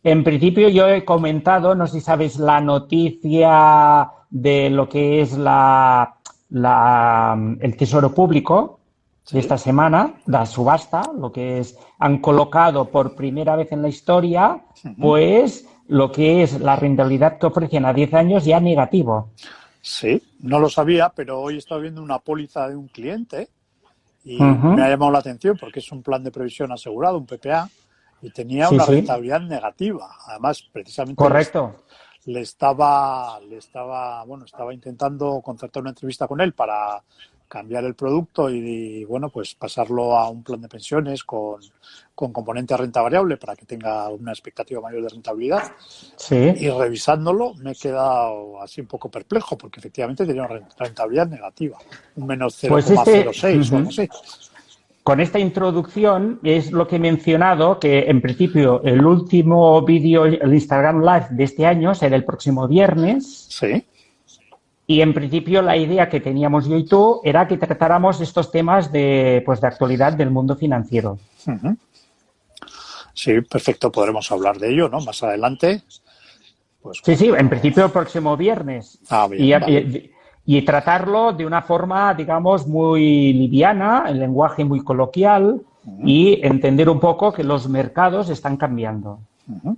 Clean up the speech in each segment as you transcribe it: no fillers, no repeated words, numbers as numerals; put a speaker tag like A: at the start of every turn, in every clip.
A: En principio yo he comentado, no sé si sabes la noticia de lo que es el Tesoro Público de esta
B: Sí.
A: semana, la subasta, lo que es, han colocado por primera vez en la historia,
B: Ujú.
A: pues lo que es la rentabilidad que ofrecen a 10 años ya negativo.
B: Sí, no lo sabía, pero hoy he estado viendo una póliza de un cliente y me ha
A: Ujú.
B: llamado la atención porque es un plan de previsión asegurado, un PPA, y tenía
A: Sí,
B: una
A: sí,
B: rentabilidad negativa. Además, precisamente
A: correcto.
B: bueno, estaba intentando concertar una entrevista con él para cambiar el producto bueno, pues pasarlo a un plan de pensiones con componente de renta variable para que tenga una expectativa mayor de rentabilidad. Y
A: Sí.
B: revisándolo me he quedado así un poco perplejo porque efectivamente tenía una rentabilidad negativa, un menos
A: Pues
B: 0,06 o algo así.
A: con esta introducción es lo que he mencionado, que en principio el último vídeo, el Instagram Live de este año será el próximo viernes.
B: Sí.
A: Y en principio la idea que teníamos yo y tú era que tratáramos estos temas de, pues, de actualidad del mundo financiero.
B: Uh-huh. Sí, perfecto, podremos hablar de ello, ¿no? Más adelante, pues
A: Sí, sí, en
B: cuando...
A: principio el próximo viernes.
B: Ah,
A: Y,
B: bien, vale.
A: y tratarlo de una forma, digamos, muy liviana, el lenguaje muy coloquial
B: Uh-huh.
A: y entender un poco que los mercados están cambiando.
B: Uh-huh.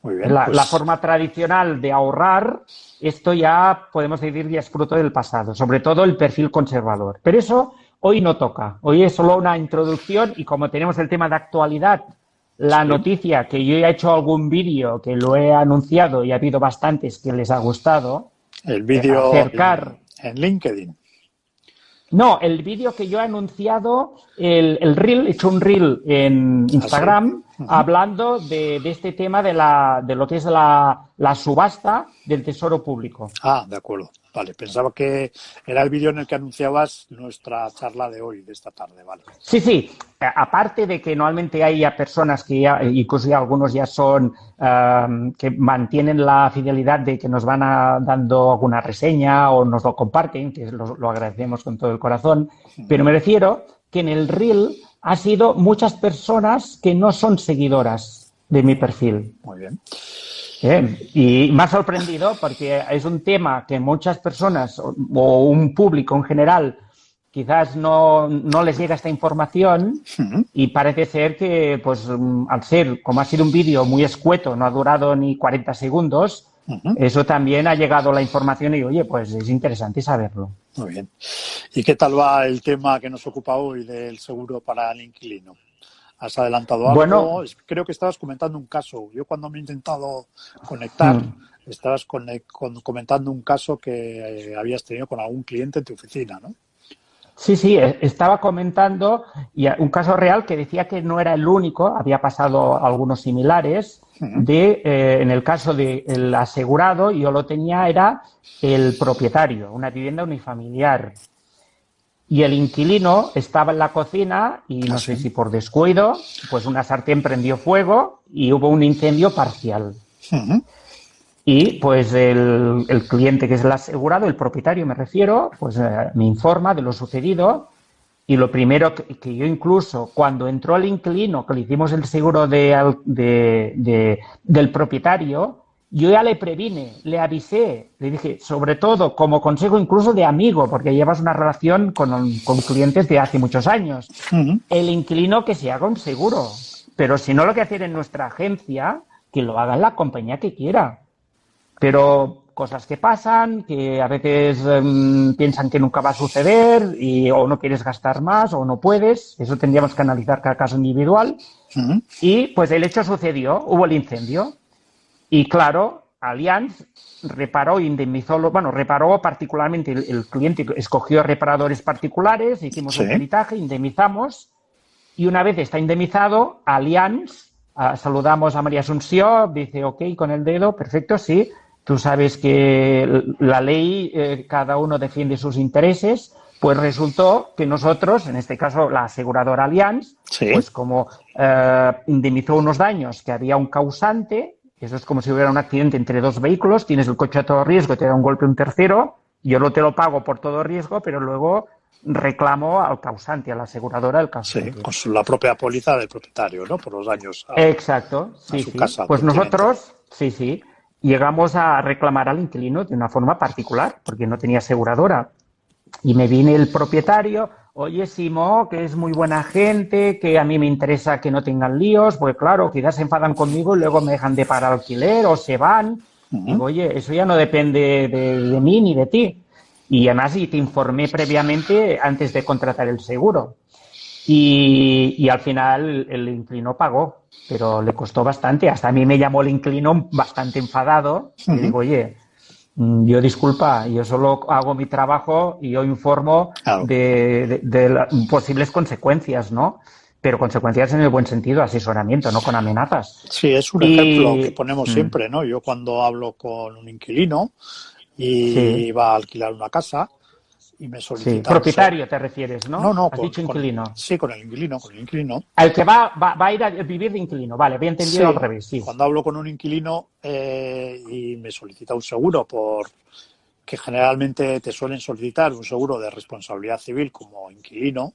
B: Muy bien,
A: La
B: pues
A: forma tradicional de ahorrar, esto ya podemos decir ya es fruto del pasado, sobre todo el perfil conservador. Pero eso hoy no toca. Hoy es solo una introducción y como tenemos el tema de actualidad, la
B: sí,
A: noticia que yo he hecho algún vídeo que lo he anunciado y ha habido bastantes que les ha gustado,
B: el vídeo
A: acercar.
B: en LinkedIn.
A: No, el vídeo que yo he anunciado, el reel, he hecho un reel en
B: Ah, sí.
A: Instagram
B: Uh-huh.
A: hablando de este tema de lo que es la subasta del Tesoro Público.
B: Ah, de acuerdo. Vale, pensaba que era el vídeo en el que anunciabas nuestra charla de hoy, de esta tarde, vale.
A: Sí, sí. Aparte de que normalmente hay ya personas que ya, incluso ya algunos ya son, que mantienen la fidelidad de que nos van dando alguna reseña o nos lo comparten, que lo agradecemos con todo el corazón, pero
B: Uh-huh.
A: me refiero que en el reel ha sido muchas personas que no son seguidoras de mi perfil.
B: Muy bien.
A: Y me ha sorprendido porque es un tema que muchas personas o un público en general quizás no les llega esta información
B: Uh-huh.
A: y parece ser que, pues, al ser, como ha sido un vídeo muy escueto, no ha durado ni 40 segundos,
B: Uh-huh.
A: eso también ha llegado la información y, oye, pues es interesante saberlo.
B: Muy bien. ¿Y qué tal va el tema que nos ocupa hoy del seguro para el inquilino? ¿Has adelantado algo?
A: Bueno,
B: Creo que estabas comentando un caso. Yo cuando me he intentado conectar, estabas comentando un caso que habías tenido con algún cliente en tu oficina, ¿no?
A: sí, sí, estaba comentando un caso real que decía que no era el único, había pasado algunos similares,
B: Uh-huh.
A: en el caso del asegurado, yo lo tenía, era el propietario, una vivienda unifamiliar. Y el inquilino estaba en la cocina y no sé
B: Así.
A: si por descuido, pues una sartén prendió fuego y hubo un incendio parcial.
B: Uh-huh.
A: Y pues el cliente que es el asegurado, el propietario me refiero, pues me informa de lo sucedido y lo primero que yo incluso cuando entró el inquilino, que le hicimos el seguro del propietario, yo ya le previne, le avisé, le dije, sobre todo como consejo incluso de amigo, porque llevas una relación con clientes de hace muchos años,
B: Uh-huh.
A: el inquilino que se haga un seguro, pero si no lo que hacer en nuestra agencia, que lo haga en la compañía que quiera. Pero cosas que pasan, que a veces piensan que nunca va a suceder o no quieres gastar más o no puedes. Eso tendríamos que analizar cada caso individual.
B: Uh-huh.
A: Y pues el hecho sucedió, hubo el incendio. Y claro, Allianz reparó, indemnizó, bueno, reparó particularmente el cliente, escogió reparadores particulares, hicimos un
B: Sí.
A: peritaje, indemnizamos. Y una vez está indemnizado, Allianz, saludamos a María Asunción, dice, ok, con el dedo, perfecto, sí. Tú sabes que la ley, cada uno defiende sus intereses, pues resultó que nosotros, en este caso la aseguradora Allianz,
B: Sí.
A: pues como indemnizó unos daños que había un causante, eso es como si hubiera un accidente entre dos vehículos, tienes el coche a todo riesgo, te da un golpe un tercero, yo no te lo pago por todo riesgo, pero luego reclamo al causante, a la aseguradora del causante.
B: Sí, con la propia póliza del propietario, ¿no? Por los daños
A: Exacto, sí,
B: a su casa.
A: Pues nosotros, sí, llegamos a reclamar al inquilino de una forma particular, porque no tenía aseguradora. Y me viene el propietario, oye, Simo, que es muy buena gente, que a mí me interesa que no tengan líos, porque claro, quizás se enfadan conmigo y luego me dejan de pagar alquiler o se van. Digo, oye, eso ya no depende de mí ni de ti. Y además y te informé previamente antes de contratar el seguro. Y al final el inquilino pagó, pero le costó bastante. Hasta a mí me llamó el inquilino bastante enfadado. Y digo, oye, yo disculpa, yo solo hago mi trabajo y yo informo de las posibles consecuencias, ¿no? Pero consecuencias en el buen sentido, asesoramiento, no con amenazas.
B: Sí, es un ejemplo que ponemos siempre, ¿no? Yo cuando hablo con un inquilino y va a alquilar una casa y me solicita...
A: Sí, propietario te refieres, ¿no?
B: No,
A: has dicho inquilino.
B: Sí, con el inquilino.
A: El que va a ir a vivir de inquilino, vale, había entendido al revés, sí.
B: Cuando hablo con un inquilino y me solicita un seguro que generalmente te suelen solicitar un seguro de responsabilidad civil como inquilino,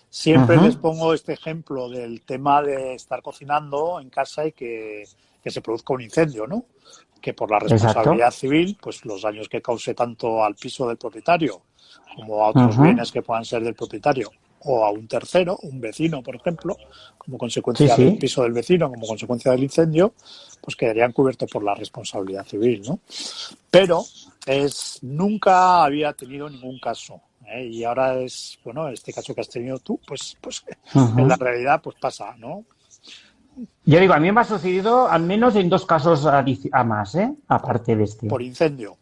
B: siempre les pongo este ejemplo del tema de estar cocinando en casa y que se produzca un incendio, ¿no? Que por la responsabilidad civil, pues los daños que cause tanto al piso del propietario como a otros bienes que puedan ser del propietario o a un tercero, un vecino, por ejemplo, como consecuencia del piso del vecino, como consecuencia del incendio, pues quedarían cubiertos por la responsabilidad civil, ¿no? Pero nunca había tenido ningún caso. Y ahora este caso que has tenido tú, pues en la realidad pues pasa, ¿no?
A: Yo digo, a mí me ha sucedido al menos en 2 casos a más, aparte de este.
B: Por incendio.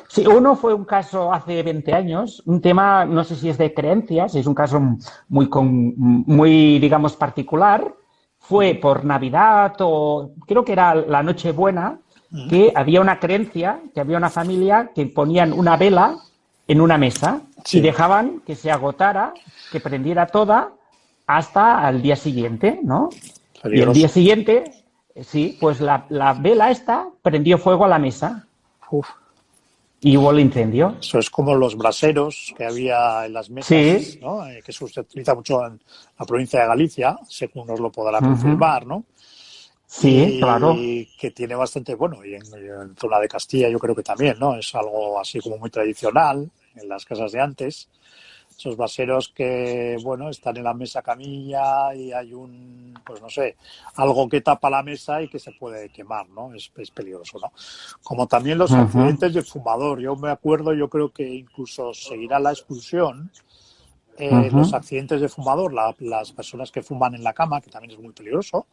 A: Sí, uno fue un caso hace 20 años, un tema, no sé si es de creencias, es un caso muy digamos, particular. Fue por Navidad o creo que era la Nochebuena, que había una creencia, que había una familia que ponían una vela en una mesa y dejaban que se agotara, que prendiera toda hasta el día siguiente, ¿no? Peligroso. Y el día siguiente, pues la vela esta prendió fuego a la mesa.
B: Uf.
A: Y hubo el incendio.
B: Eso es como los braseros que había en las mesas, ¿no? Que se utiliza mucho en la provincia de Galicia, según nos lo podrá confirmar, ¿no?
A: Sí, claro.
B: Y que tiene bastante, y en zona de Castilla yo creo que también, ¿no? Es algo así como muy tradicional en las casas de antes. Esos braseros que, están en la mesa camilla y hay algo que tapa la mesa y que se puede quemar, ¿no? Es peligroso, ¿no? Como también los accidentes de fumador. Yo me acuerdo, yo creo que incluso seguirá la expulsión, los accidentes de fumador, las personas que fuman en la cama, que también es muy peligroso,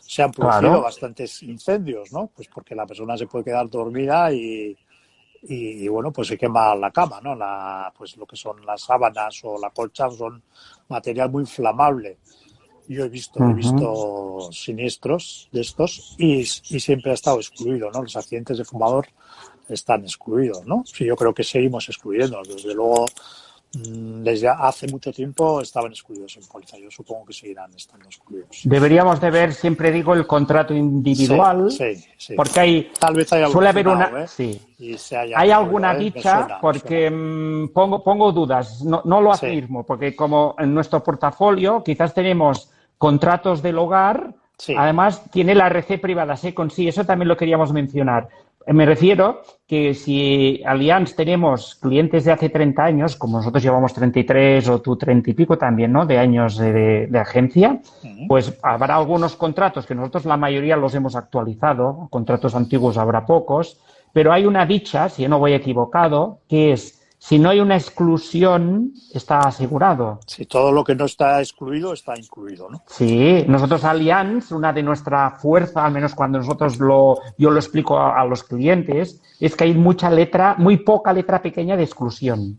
B: se han producido bastantes incendios, ¿no? Pues porque la persona se puede quedar dormida y pues se quema la cama, ¿no? Pues lo que son las sábanas o la colcha son material muy inflamable. Yo he visto siniestros de estos y siempre ha estado excluido, ¿no? Los accidentes de fumador están excluidos, ¿no? Sí, yo creo que seguimos excluyendo. Desde luego, desde hace mucho tiempo estaban excluidos en póliza. Yo supongo que seguirán estando excluidos.
A: Deberíamos de ver, siempre digo, el contrato individual,
B: sí.
A: porque
B: tal vez
A: suele haber una... hay alguna dicha, porque pongo dudas, no lo afirmo, porque como en nuestro portafolio quizás tenemos contratos del hogar, además tiene la RC privada, eso también lo queríamos mencionar. Me refiero que si Allianz tenemos clientes de hace 30 años, como nosotros llevamos 33 o tú 30 y pico también, ¿no?, de años de agencia, pues habrá algunos contratos que nosotros la mayoría los hemos actualizado, contratos antiguos habrá pocos, pero hay una dicha, si yo no voy equivocado, que es si no hay una exclusión, está asegurado.
B: Sí, todo lo que no está excluido está incluido, ¿no?
A: Sí, nosotros Allianz, una de nuestra fuerza, al menos cuando yo lo explico a los clientes, es que hay muy poca letra pequeña de exclusión.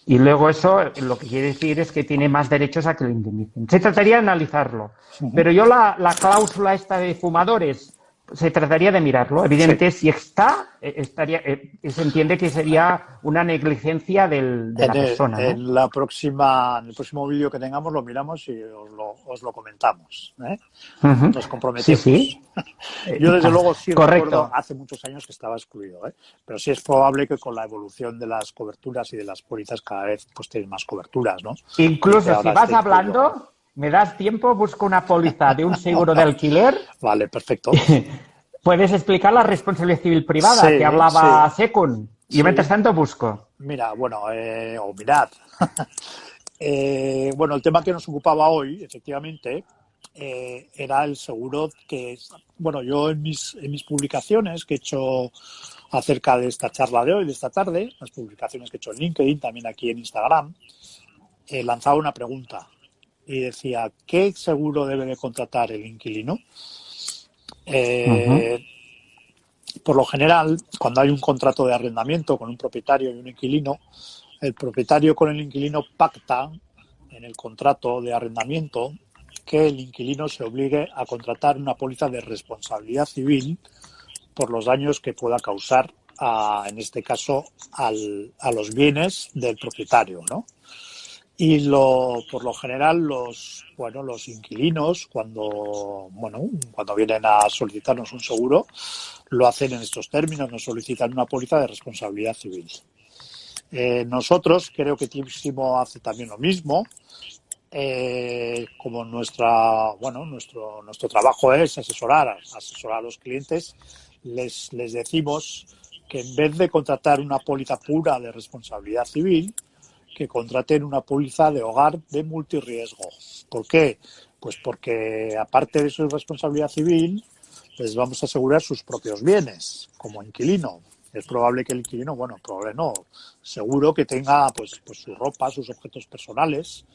A: Y luego eso lo que quiere decir es que tiene más derechos a que lo indemnicen. Se trataría de analizarlo. Pero yo la cláusula esta de fumadores, se trataría de mirarlo. Evidentemente,
B: Sí.
A: si está, se entiende que sería una negligencia de la persona, ¿no?
B: En el próximo vídeo que tengamos lo miramos y os lo comentamos, ¿eh?
A: Ujú.
B: Nos
A: Sí,
B: comprometemos.
A: sí.
B: Yo, desde luego, sí recuerdo
A: Correcto.
B: hace muchos años que estaba excluido, ¿eh? Pero sí es probable que con la evolución de las coberturas y de las pólizas cada vez pues tienen más coberturas, ¿no? Y que
A: Incluso si
B: ahora
A: vas
B: esté incluido.
A: hablando, me das tiempo, busco una póliza de un seguro de alquiler.
B: Vale, perfecto.
A: Puedes explicar la responsabilidad civil privada que
B: Sí,
A: hablaba
B: sí,
A: Secund. Y yo, mientras
B: sí.
A: tanto, busco.
B: Mira, bueno, o mirad. Bueno, el tema que nos ocupaba hoy, efectivamente, era el seguro que, bueno, yo en mis publicaciones que he hecho acerca de esta charla de hoy, de esta tarde, las publicaciones que he hecho en LinkedIn, también aquí en Instagram, lanzaba una pregunta y decía, ¿qué seguro debe de contratar el inquilino?
A: Ujú,
B: Eh, por lo general, cuando hay un contrato de arrendamiento con un propietario y un inquilino, el propietario con el inquilino pacta en el contrato de arrendamiento que el inquilino se obligue a contratar una póliza de responsabilidad civil por los daños que pueda causar, en este caso, a los bienes del propietario, ¿no? Y por lo general los inquilinos cuando vienen a solicitarnos un seguro lo hacen en estos términos, nos solicitan una póliza de responsabilidad civil. Nosotros creo que Tipsimo hace también lo mismo. Como nuestro trabajo es asesorar a los clientes, les decimos que en vez de contratar una póliza pura de responsabilidad civil, que contraten una póliza de hogar de multirriesgo. ¿Por qué? Pues porque aparte de su responsabilidad civil, les vamos a asegurar sus propios bienes como inquilino. Es probable que el inquilino, bueno, probable no, seguro que tenga pues su ropa, sus objetos personales,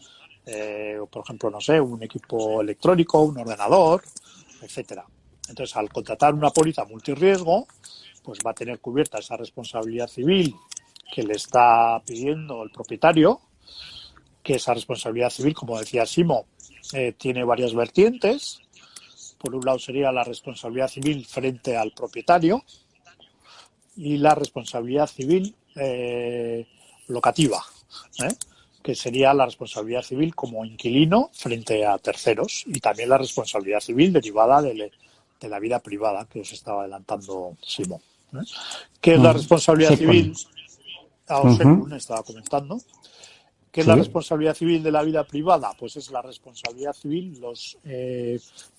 B: por ejemplo, no sé, un equipo electrónico, un ordenador, etcétera. Entonces, al contratar una póliza multirriesgo, pues va a tener cubierta esa responsabilidad civil que le está pidiendo el propietario, que esa responsabilidad civil, como decía Simo, tiene varias vertientes. Por un lado sería la responsabilidad civil frente al propietario y la responsabilidad civil locativa, ¿eh? Que sería la responsabilidad civil como inquilino frente a terceros y también la responsabilidad civil derivada de la vida privada que os estaba adelantando Simo, ¿eh? ¿Qué es la
A: ujú.
B: responsabilidad
A: Secund.
B: civil?
A: Ujú.
B: Según estaba comentando. ¿Qué es la
A: Sí.
B: responsabilidad civil de la vida privada? Pues es la responsabilidad civil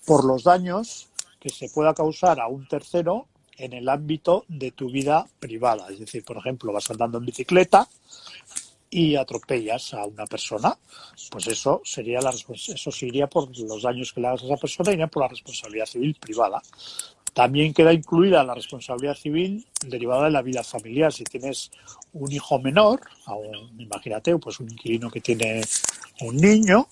B: por los daños que se pueda causar a un tercero en el ámbito de tu vida privada. Es decir, por ejemplo, vas andando en bicicleta y atropellas a una persona, pues eso se iría por los daños que le hagas a esa persona, iría por la responsabilidad civil privada. También queda incluida la responsabilidad civil derivada de la vida familiar. Si tienes un hijo menor, imagínate, pues un inquilino que tiene un niño,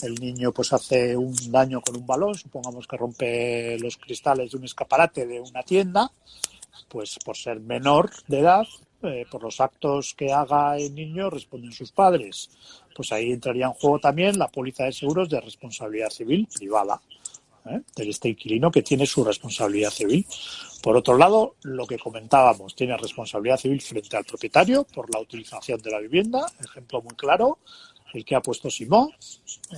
B: el niño pues hace un daño con un balón, supongamos que rompe los cristales de un escaparate de una tienda, pues por ser menor de edad, por los actos que haga el niño responden sus padres. Pues ahí entraría en juego también la póliza de seguros de responsabilidad civil privada, de este inquilino que tiene su responsabilidad civil. Por otro lado, lo que comentábamos, tiene responsabilidad civil frente al propietario por la utilización de la vivienda. Ejemplo muy claro, el que ha puesto Simón,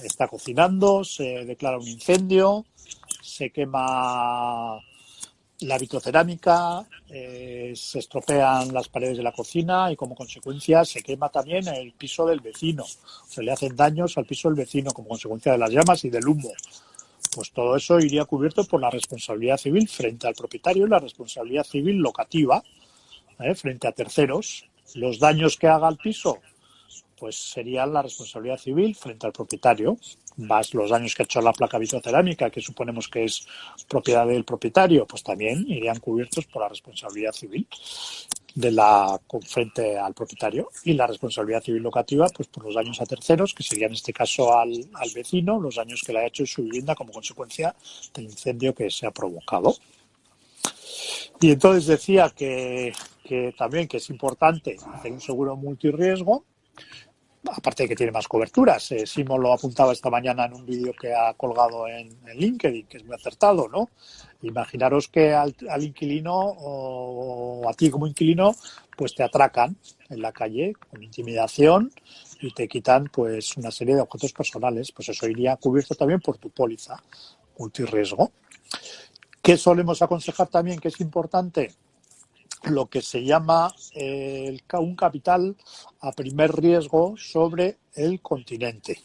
B: está cocinando, se declara un incendio, se quema la vitrocerámica, se estropean las paredes de la cocina y como consecuencia se quema también el piso del vecino. Se le hacen daños al piso del vecino como consecuencia de las llamas y del humo. Pues todo eso iría cubierto por la responsabilidad civil frente al propietario y la responsabilidad civil locativa, frente a terceros. Los daños que haga al piso, pues serían la responsabilidad civil frente al propietario, más los daños que ha hecho la placa vitrocerámica, que suponemos que es propiedad del propietario, pues también irían cubiertos por la responsabilidad civil frente al propietario, y la responsabilidad civil locativa pues por los daños a terceros, que sería en este caso al vecino, los daños que le ha hecho en su vivienda como consecuencia del incendio que se ha provocado. Y entonces decía que también que es importante hacer un seguro multirriesgo aparte de que tiene más coberturas. Simo lo apuntaba esta mañana en un vídeo que ha colgado en LinkedIn, que es muy acertado, ¿no? Imaginaros que al inquilino o a ti como inquilino, pues te atracan en la calle con intimidación y te quitan pues una serie de objetos personales. Pues eso iría cubierto también por tu póliza multirriesgo. ¿Qué solemos aconsejar también que es importante? Lo que se llama un capital a primer riesgo sobre el continente.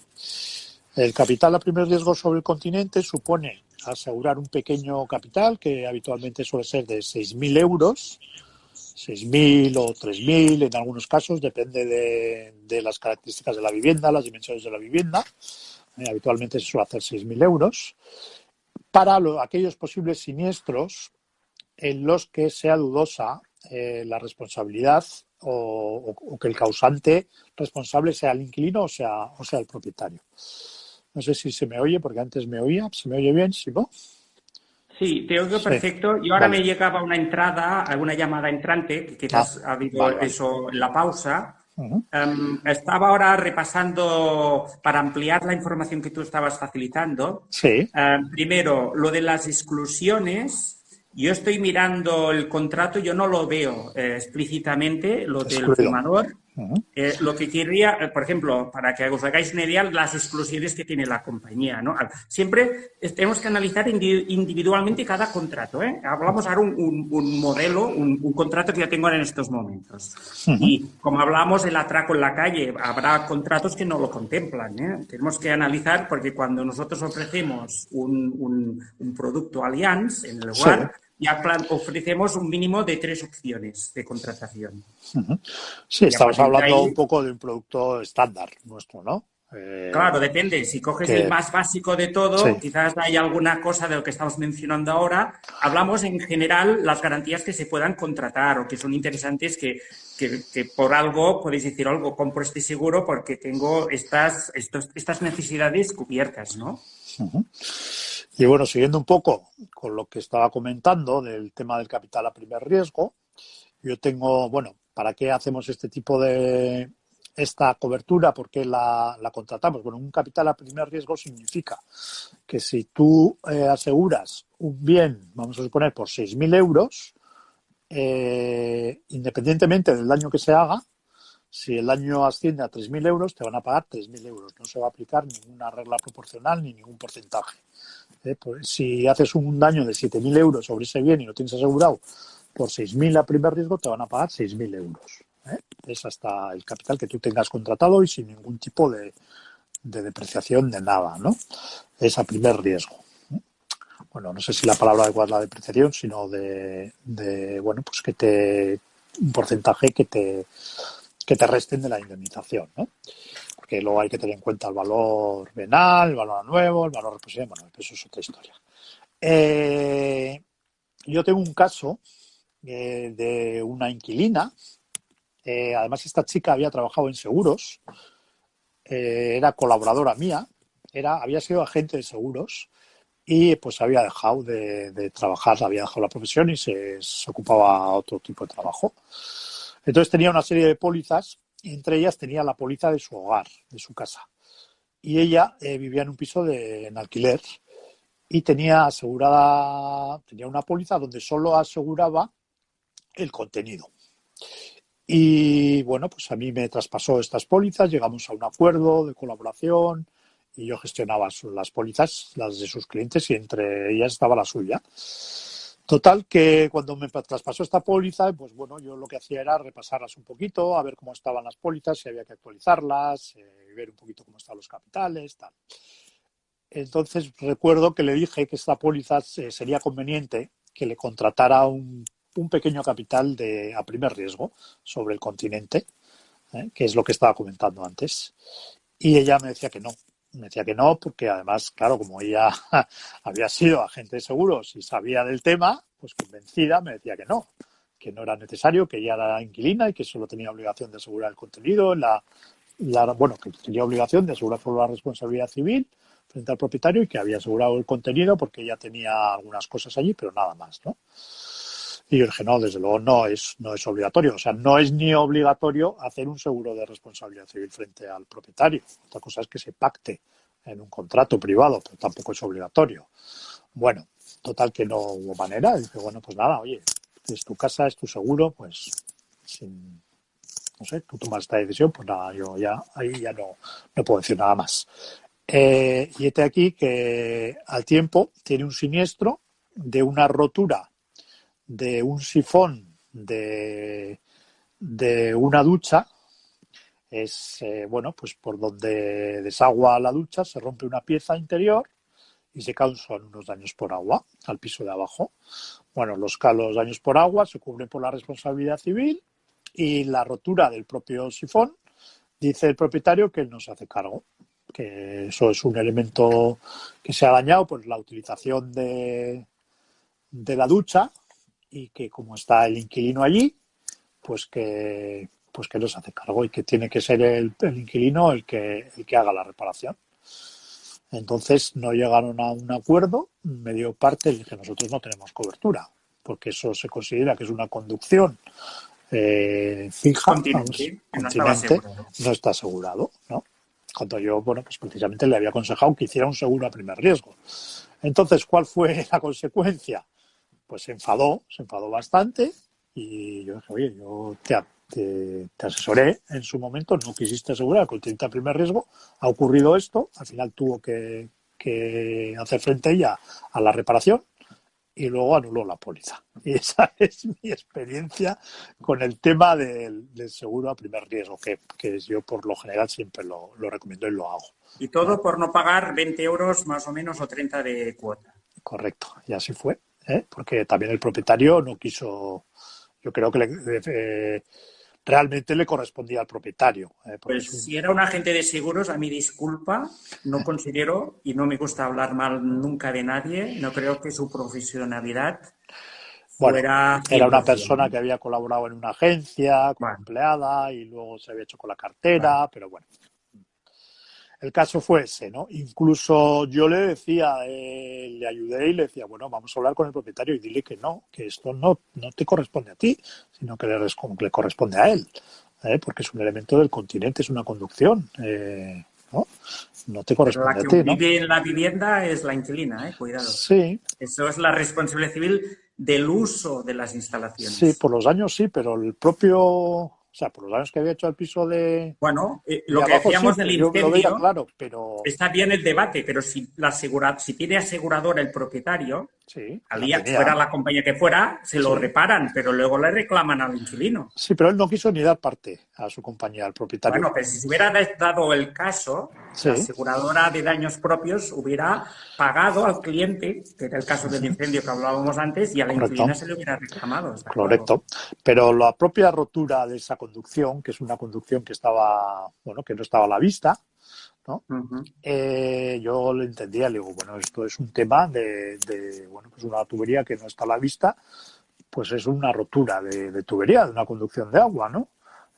B: El capital a primer riesgo sobre el continente supone asegurar un pequeño capital que habitualmente suele ser de 6.000 euros, 6.000 o 3.000 en algunos casos, depende de las características de la vivienda, las dimensiones de la vivienda. Habitualmente se suele hacer 6.000 euros para aquellos posibles siniestros en los que sea dudosa la responsabilidad o que el causante responsable sea el inquilino o sea el propietario. No sé si se me oye, porque antes me oía. ¿Se me oye bien, Simo?
C: Sí, te oigo perfecto. Y ahora me llegaba una entrada, alguna llamada entrante, que quizás ha habido eso en la pausa.
B: Uh-huh.
C: Estaba ahora repasando para ampliar la información que tú estabas facilitando.
B: Sí.
C: Primero, lo de las exclusiones. Yo estoy mirando el contrato, yo no lo veo explícitamente, lo del fumador.
B: Uh-huh.
C: Lo que querría, por ejemplo, para que os hagáis una idea, las exclusiones que tiene la compañía, ¿no? Siempre tenemos que analizar individualmente cada contrato, ¿eh? Hablamos ahora un modelo, un contrato que yo tengo en estos momentos.
B: Uh-huh.
C: Y como hablamos del atraco en la calle, habrá contratos que no lo contemplan, ¿eh? Tenemos que analizar porque cuando nosotros ofrecemos un producto Allianz en el lugar, sí, ya ofrecemos un mínimo de 3 opciones de contratación.
B: Uh-huh. Sí, estamos hablando un poco de un producto estándar nuestro, ¿no?
C: Claro, depende. Si coges el más básico de todo, sí, quizás hay alguna cosa de lo que estamos mencionando ahora. Hablamos en general las garantías que se puedan contratar o que son interesantes, que por algo podéis decir algo, compro este seguro porque tengo estas necesidades cubiertas, ¿no?
B: Uh-huh. Y bueno, siguiendo un poco con lo que estaba comentando del tema del capital a primer riesgo, yo tengo, bueno, ¿para qué hacemos este tipo de esta cobertura? ¿Por qué la contratamos? Bueno, un capital a primer riesgo significa que si tú aseguras un bien, vamos a suponer, por 6.000 euros, independientemente del daño que se haga, si el daño asciende a 3.000 euros, te van a pagar 3.000 euros. No se va a aplicar ninguna regla proporcional ni ningún porcentaje. Pues si haces un daño de 7.000 euros sobre ese bien y lo tienes asegurado por 6.000 a primer riesgo, te van a pagar 6.000 euros. Es hasta el capital que tú tengas contratado y sin ningún tipo de depreciación de nada, ¿no? Es a primer riesgo. Bueno, no sé si la palabra adecuada es la depreciación, sino de bueno, pues un porcentaje que te resten de la indemnización, ¿no? Porque luego hay que tener en cuenta el valor venal, el valor nuevo, el valor reposición, bueno, eso es otra historia. Yo tengo un caso de una inquilina. Además, esta chica había trabajado en seguros, era colaboradora mía, había sido agente de seguros y pues había dejado de trabajar, había dejado la profesión y se ocupaba a otro tipo de trabajo. Entonces tenía una serie de pólizas y entre ellas tenía la póliza de su hogar, de su casa. Y ella vivía en un piso en alquiler y tenía una póliza donde solo aseguraba el contenido. Y bueno, pues a mí me traspasó estas pólizas, llegamos a un acuerdo de colaboración y yo gestionaba las pólizas, las de sus clientes, y entre ellas estaba la suya. Total, que cuando me traspasó esta póliza, pues bueno, yo lo que hacía era repasarlas un poquito, a ver cómo estaban las pólizas, si había que actualizarlas, ver un poquito cómo estaban los capitales, tal. Entonces recuerdo que le dije que esta póliza sería conveniente que le contratara un pequeño capital a primer riesgo sobre el continente, que es lo que estaba comentando antes. Y ella me decía que no. Me decía que no, porque además, claro, como ella había sido agente de seguros y sabía del tema, pues convencida me decía que no era necesario, que ella era inquilina y que solo tenía obligación de asegurar el contenido, que tenía obligación de asegurar por la responsabilidad civil frente al propietario y que había asegurado el contenido porque ella tenía algunas cosas allí, pero nada más, ¿no? Y yo dije, no, desde luego no es obligatorio. O sea, no es ni obligatorio hacer un seguro de responsabilidad civil frente al propietario. Otra cosa es que se pacte en un contrato privado, pero tampoco es obligatorio. Bueno, total que no hubo manera. Y dije, bueno, pues nada, oye, es tu casa, es tu seguro, pues no sé, tú tomas esta decisión, pues nada, yo ya ahí ya no puedo decir nada más. Y este aquí que al tiempo tiene un siniestro de una rotura de un sifón de una ducha. Es, bueno, pues por donde desagua la ducha se rompe una pieza interior y se causan unos daños por agua al piso de abajo. Bueno, los daños por agua se cubren por la responsabilidad civil y la rotura del propio sifón, dice el propietario que él no se hace cargo, que eso es un elemento que se ha dañado por la utilización de la ducha y que como está el inquilino allí, pues que no se hace cargo y que tiene que ser el inquilino el que haga la reparación. Entonces no llegaron a un acuerdo, me dio parte y dije, nosotros no tenemos cobertura, porque eso se considera que es una conducción fija,
C: continente,
B: no está asegurado, ¿no? Cuando yo, bueno, pues precisamente le había aconsejado que hiciera un seguro a primer riesgo. Entonces, ¿cuál fue la consecuencia? Pues se enfadó bastante y yo dije, oye, yo te asesoré en su momento, no quisiste asegurar el continente a primer riesgo, ha ocurrido esto, al final tuvo que hacer frente ella a la reparación y luego anuló la póliza. Y esa es mi experiencia con el tema del seguro a primer riesgo, que yo por lo general siempre lo recomiendo y lo hago.
C: Y todo por no pagar 20 euros más o menos o 30 de cuota.
B: Correcto, y así fue, porque también el propietario no quiso, yo creo que realmente le correspondía al propietario.
C: Pues si era un agente de seguros, a mi disculpa, no considero, y no me gusta hablar mal nunca de nadie, no creo que su profesionalidad fuera...
B: Bueno, era una persona que había colaborado en una agencia como empleada y luego se había hecho con la cartera, pero bueno. El caso fue ese, ¿no? Incluso yo le decía, le ayudé y le decía, bueno, vamos a hablar con el propietario y dile que no, que esto no te corresponde a ti, sino que le corresponde a él, porque es un elemento del continente, es una conducción, ¿no? No te corresponde a ti, ¿no?
C: La que vive en la vivienda es la inquilina, cuidado.
B: Sí.
C: Eso es la responsabilidad civil del uso de las instalaciones.
B: Sí, por los daños sí, pero el propio... O sea, por los daños que había hecho al piso de...
C: Bueno, lo que decíamos del incendio,
B: claro, pero...
C: está bien el debate, pero si tiene aseguradora el propietario,
B: sí,
C: fuera la compañía que fuera, se lo reparan, pero luego le reclaman al inquilino.
B: Sí, pero él no quiso ni dar parte a su compañía, al propietario.
C: Bueno, pues si se hubiera dado el caso, la aseguradora de daños propios hubiera pagado al cliente, que era el caso del incendio que hablábamos antes, y a la inquilina se le hubiera reclamado.
B: Correcto. Pero la propia rotura de esa conducción, que es una conducción que estaba, bueno, que no estaba a la vista, ¿no? Yo lo entendía, le digo, bueno, esto es un tema de bueno, pues una tubería que no está a la vista, pues es una rotura de tubería, de una conducción de agua, ¿no?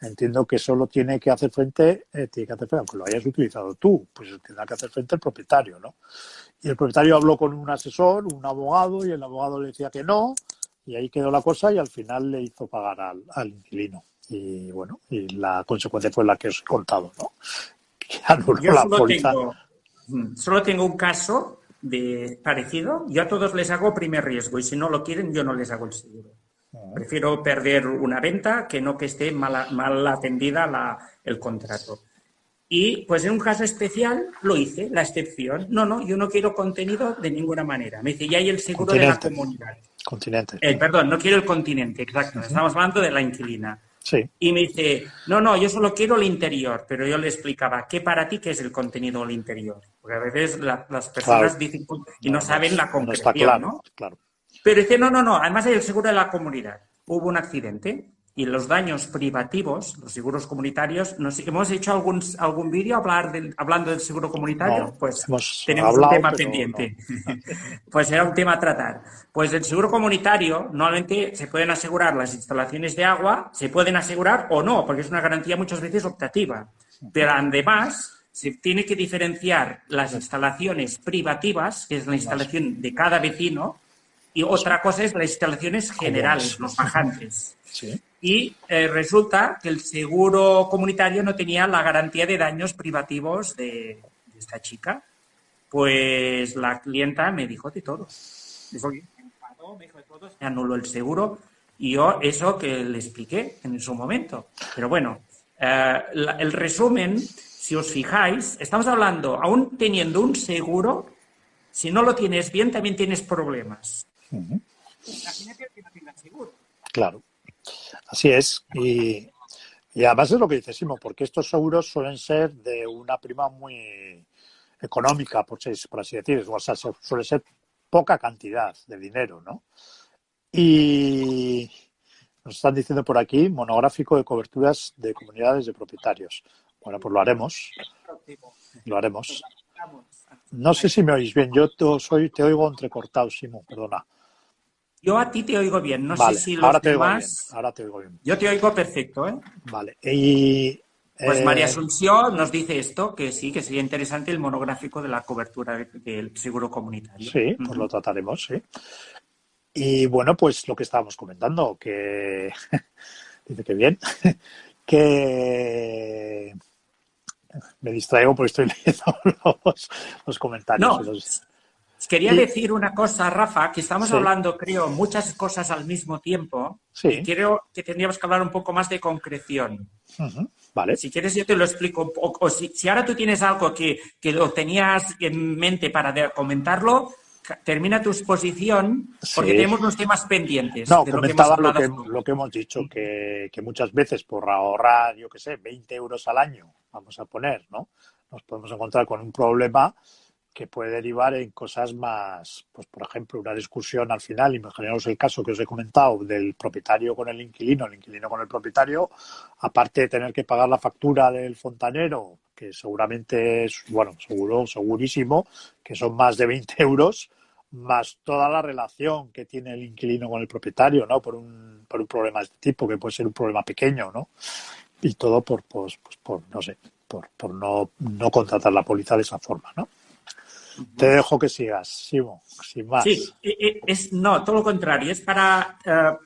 B: Entiendo que solo tiene que hacer frente, aunque lo hayas utilizado tú, pues tendrá que hacer frente el propietario, ¿no? Y el propietario habló con un asesor, un abogado, y el abogado le decía que no, y ahí quedó la cosa y al final le hizo pagar al inquilino. Y bueno, y la consecuencia fue la que os he contado, ¿no? Que anuló la póliza.
C: Solo tengo un caso parecido. Yo a todos les hago primer riesgo y si no lo quieren, yo no les hago el seguro. Prefiero perder una venta que no que esté mal atendida el contrato. Y pues en un caso especial lo hice, la excepción. No, yo no quiero contenido de ninguna manera. Me dice, ya hay el seguro de la comunidad.
B: Continente.
C: Perdón, no quiero el continente, exacto. Estamos hablando de la inquilina.
B: Sí.
C: Y me dice, no, yo solo quiero el interior. Pero yo le explicaba, ¿qué para ti qué es el contenido del interior? Porque a veces las personas dicen y no saben la concreción,
B: no está claro,
C: ¿no?
B: Claro.
C: Pero dice, no, además hay el seguro de la comunidad. Hubo un accidente y los daños privativos, los seguros comunitarios, ¿hemos hecho algún vídeo hablando del seguro comunitario?
B: No,
C: pues tenemos un tema pendiente.
B: No.
C: Pues era un tema a tratar. Pues el seguro comunitario, normalmente se pueden asegurar las instalaciones de agua, se pueden asegurar o no, porque es una garantía muchas veces optativa. Pero además se tiene que diferenciar las instalaciones privativas, que es la instalación de cada vecino, Y otra cosa es las instalaciones generales, los bajantes.
B: Sí.
C: Y resulta que el seguro comunitario no tenía la garantía de daños privativos de esta chica. Pues la clienta me dijo de todo. Me dijo de todo, se anuló el seguro y yo eso que le expliqué en su momento. Pero bueno, el resumen, si os fijáis, estamos hablando, aún teniendo un seguro, si no lo tienes bien, también tienes problemas. Imagínate que no tengas seguro.
B: Claro, así es. Y además es lo que dice Simo, porque estos seguros suelen ser de una prima muy económica, por así decirlo. O sea, suele ser poca cantidad de dinero, ¿no? Y nos están diciendo por aquí, monográfico de coberturas de comunidades de propietarios. Bueno, pues lo haremos. Lo haremos. No sé si me oís bien. Yo te oigo entrecortado, Simo, perdona.
C: Yo a ti te oigo bien. No
B: vale,
C: sé si los demás...
B: Ahora te oigo bien.
C: Yo te oigo perfecto, ¿eh?
B: Vale. Y...
C: Pues María Asunción nos dice esto, que sí, que sería interesante el monográfico de la cobertura del seguro comunitario.
B: Sí, pues lo trataremos, sí. Y bueno, pues lo que estábamos comentando, que dice que bien, que me distraigo porque estoy leyendo los comentarios.
C: No, quería decir una cosa, Rafa, que estamos hablando, creo, muchas cosas al mismo tiempo y creo que tendríamos que hablar un poco más de concreción.
B: Vale.
C: Si quieres yo te lo explico un poco. O si ahora tú tienes algo que lo tenías en mente para comentarlo, termina tu exposición porque tenemos unos temas pendientes.
B: No,
C: de
B: comentaba lo que hemos dicho, que muchas veces por ahorrar, yo qué sé, 20 euros al año, vamos a poner, ¿no? Nos podemos encontrar con un problema que puede derivar en cosas más, pues por ejemplo, una discusión al final, imaginaos el caso que os he comentado del propietario con el inquilino con el propietario, aparte de tener que pagar la factura del fontanero, que seguramente es, bueno, segurísimo, que son más de 20 euros, más toda la relación que tiene el inquilino con el propietario, ¿no? Por un problema de este tipo, que puede ser un problema pequeño, ¿no? Y todo por no sé, por no contratar la póliza de esa forma, ¿no? Te dejo que sigas, Simo, sin más.
C: Sí, no, todo lo contrario. Es para,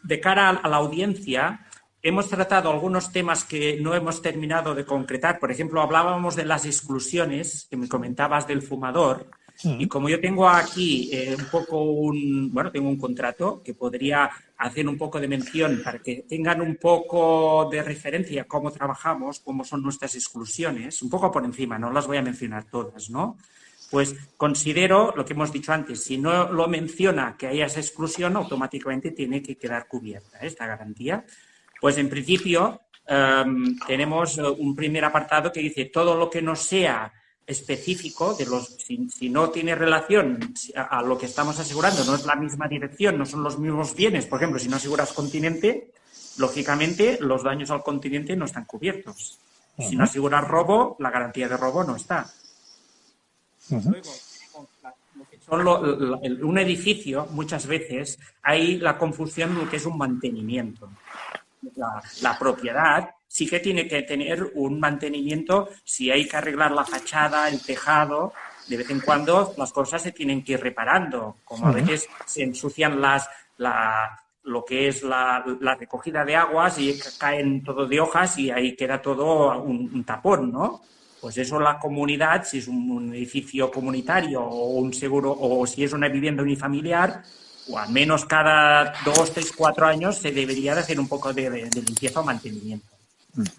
C: de cara a la audiencia, hemos tratado algunos temas que no hemos terminado de concretar. Por ejemplo, hablábamos de las exclusiones, que me comentabas del fumador. Y como yo tengo aquí tengo un contrato que podría hacer un poco de mención para que tengan un poco de referencia cómo trabajamos, cómo son nuestras exclusiones, un poco por encima, no las voy a mencionar todas, ¿no? Pues considero lo que hemos dicho antes, si no lo menciona que haya esa exclusión, automáticamente tiene que quedar cubierta esta garantía. Pues en principio tenemos un primer apartado que dice todo lo que no sea específico, si no tiene relación a lo que estamos asegurando, no es la misma dirección, no son los mismos bienes. Por ejemplo, si no aseguras continente, lógicamente los daños al continente no están cubiertos. Si no aseguras robo, la garantía de robo no está. Luego, un edificio, muchas veces, hay la confusión de lo que es un mantenimiento. La propiedad sí que tiene que tener un mantenimiento. Si hay que arreglar la fachada, el tejado, de vez en cuando las cosas se tienen que ir reparando. Como a veces se ensucian lo que es la recogida de aguas y caen todo de hojas y ahí queda todo un tapón, ¿no? Pues eso la comunidad, si es un edificio comunitario o un seguro, o si es una vivienda unifamiliar, o al menos cada 2, 3, 4 años se debería de hacer un poco de limpieza o mantenimiento.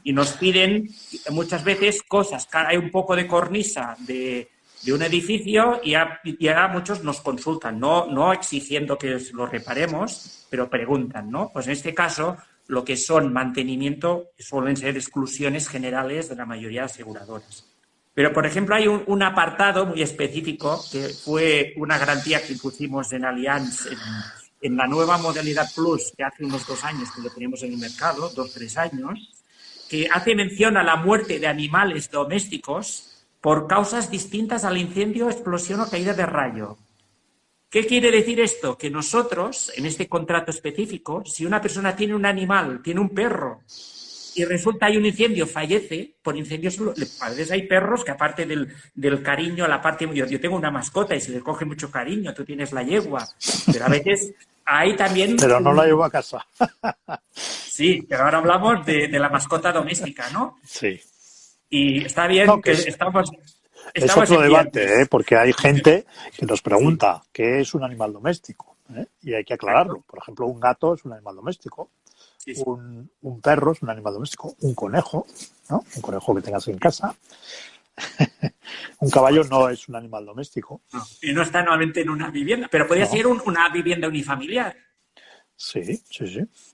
C: Y nos piden muchas veces cosas, hay un poco de cornisa de un edificio y ahora muchos nos consultan, no exigiendo que lo reparemos, pero preguntan, ¿no? Pues en este caso, lo que son mantenimiento suelen ser exclusiones generales de la mayoría de aseguradoras. Pero, por ejemplo, hay un apartado muy específico que fue una garantía que pusimos en Allianz en la nueva modalidad Plus, que hace unos 2 años que lo tenemos en el mercado, 2, 3 años, que hace mención a la muerte de animales domésticos por causas distintas al incendio, explosión o caída de rayo. ¿Qué quiere decir esto? Que nosotros, en este contrato específico, si una persona tiene un animal, tiene un perro, y resulta hay un incendio, fallece por incendios. A veces hay perros que aparte del cariño, la parte... Yo tengo una mascota y se le coge mucho cariño, tú tienes la yegua, pero a veces hay también...
B: Pero no la llevo a casa.
C: Sí, pero ahora hablamos de la mascota doméstica, ¿no?
B: Sí.
C: Y está bien
B: No,
C: que estamos
B: es otro
C: en
B: debate, porque hay gente que nos pregunta qué es un animal doméstico, y hay que aclararlo. Por ejemplo, un gato es un animal doméstico,
C: Sí, sí.
B: un perro es un animal doméstico, un conejo, ¿no? Un conejo que tengas en casa. Un caballo no es un animal doméstico.
C: No, y no está normalmente en una vivienda, pero podría ser una vivienda unifamiliar.
B: Sí.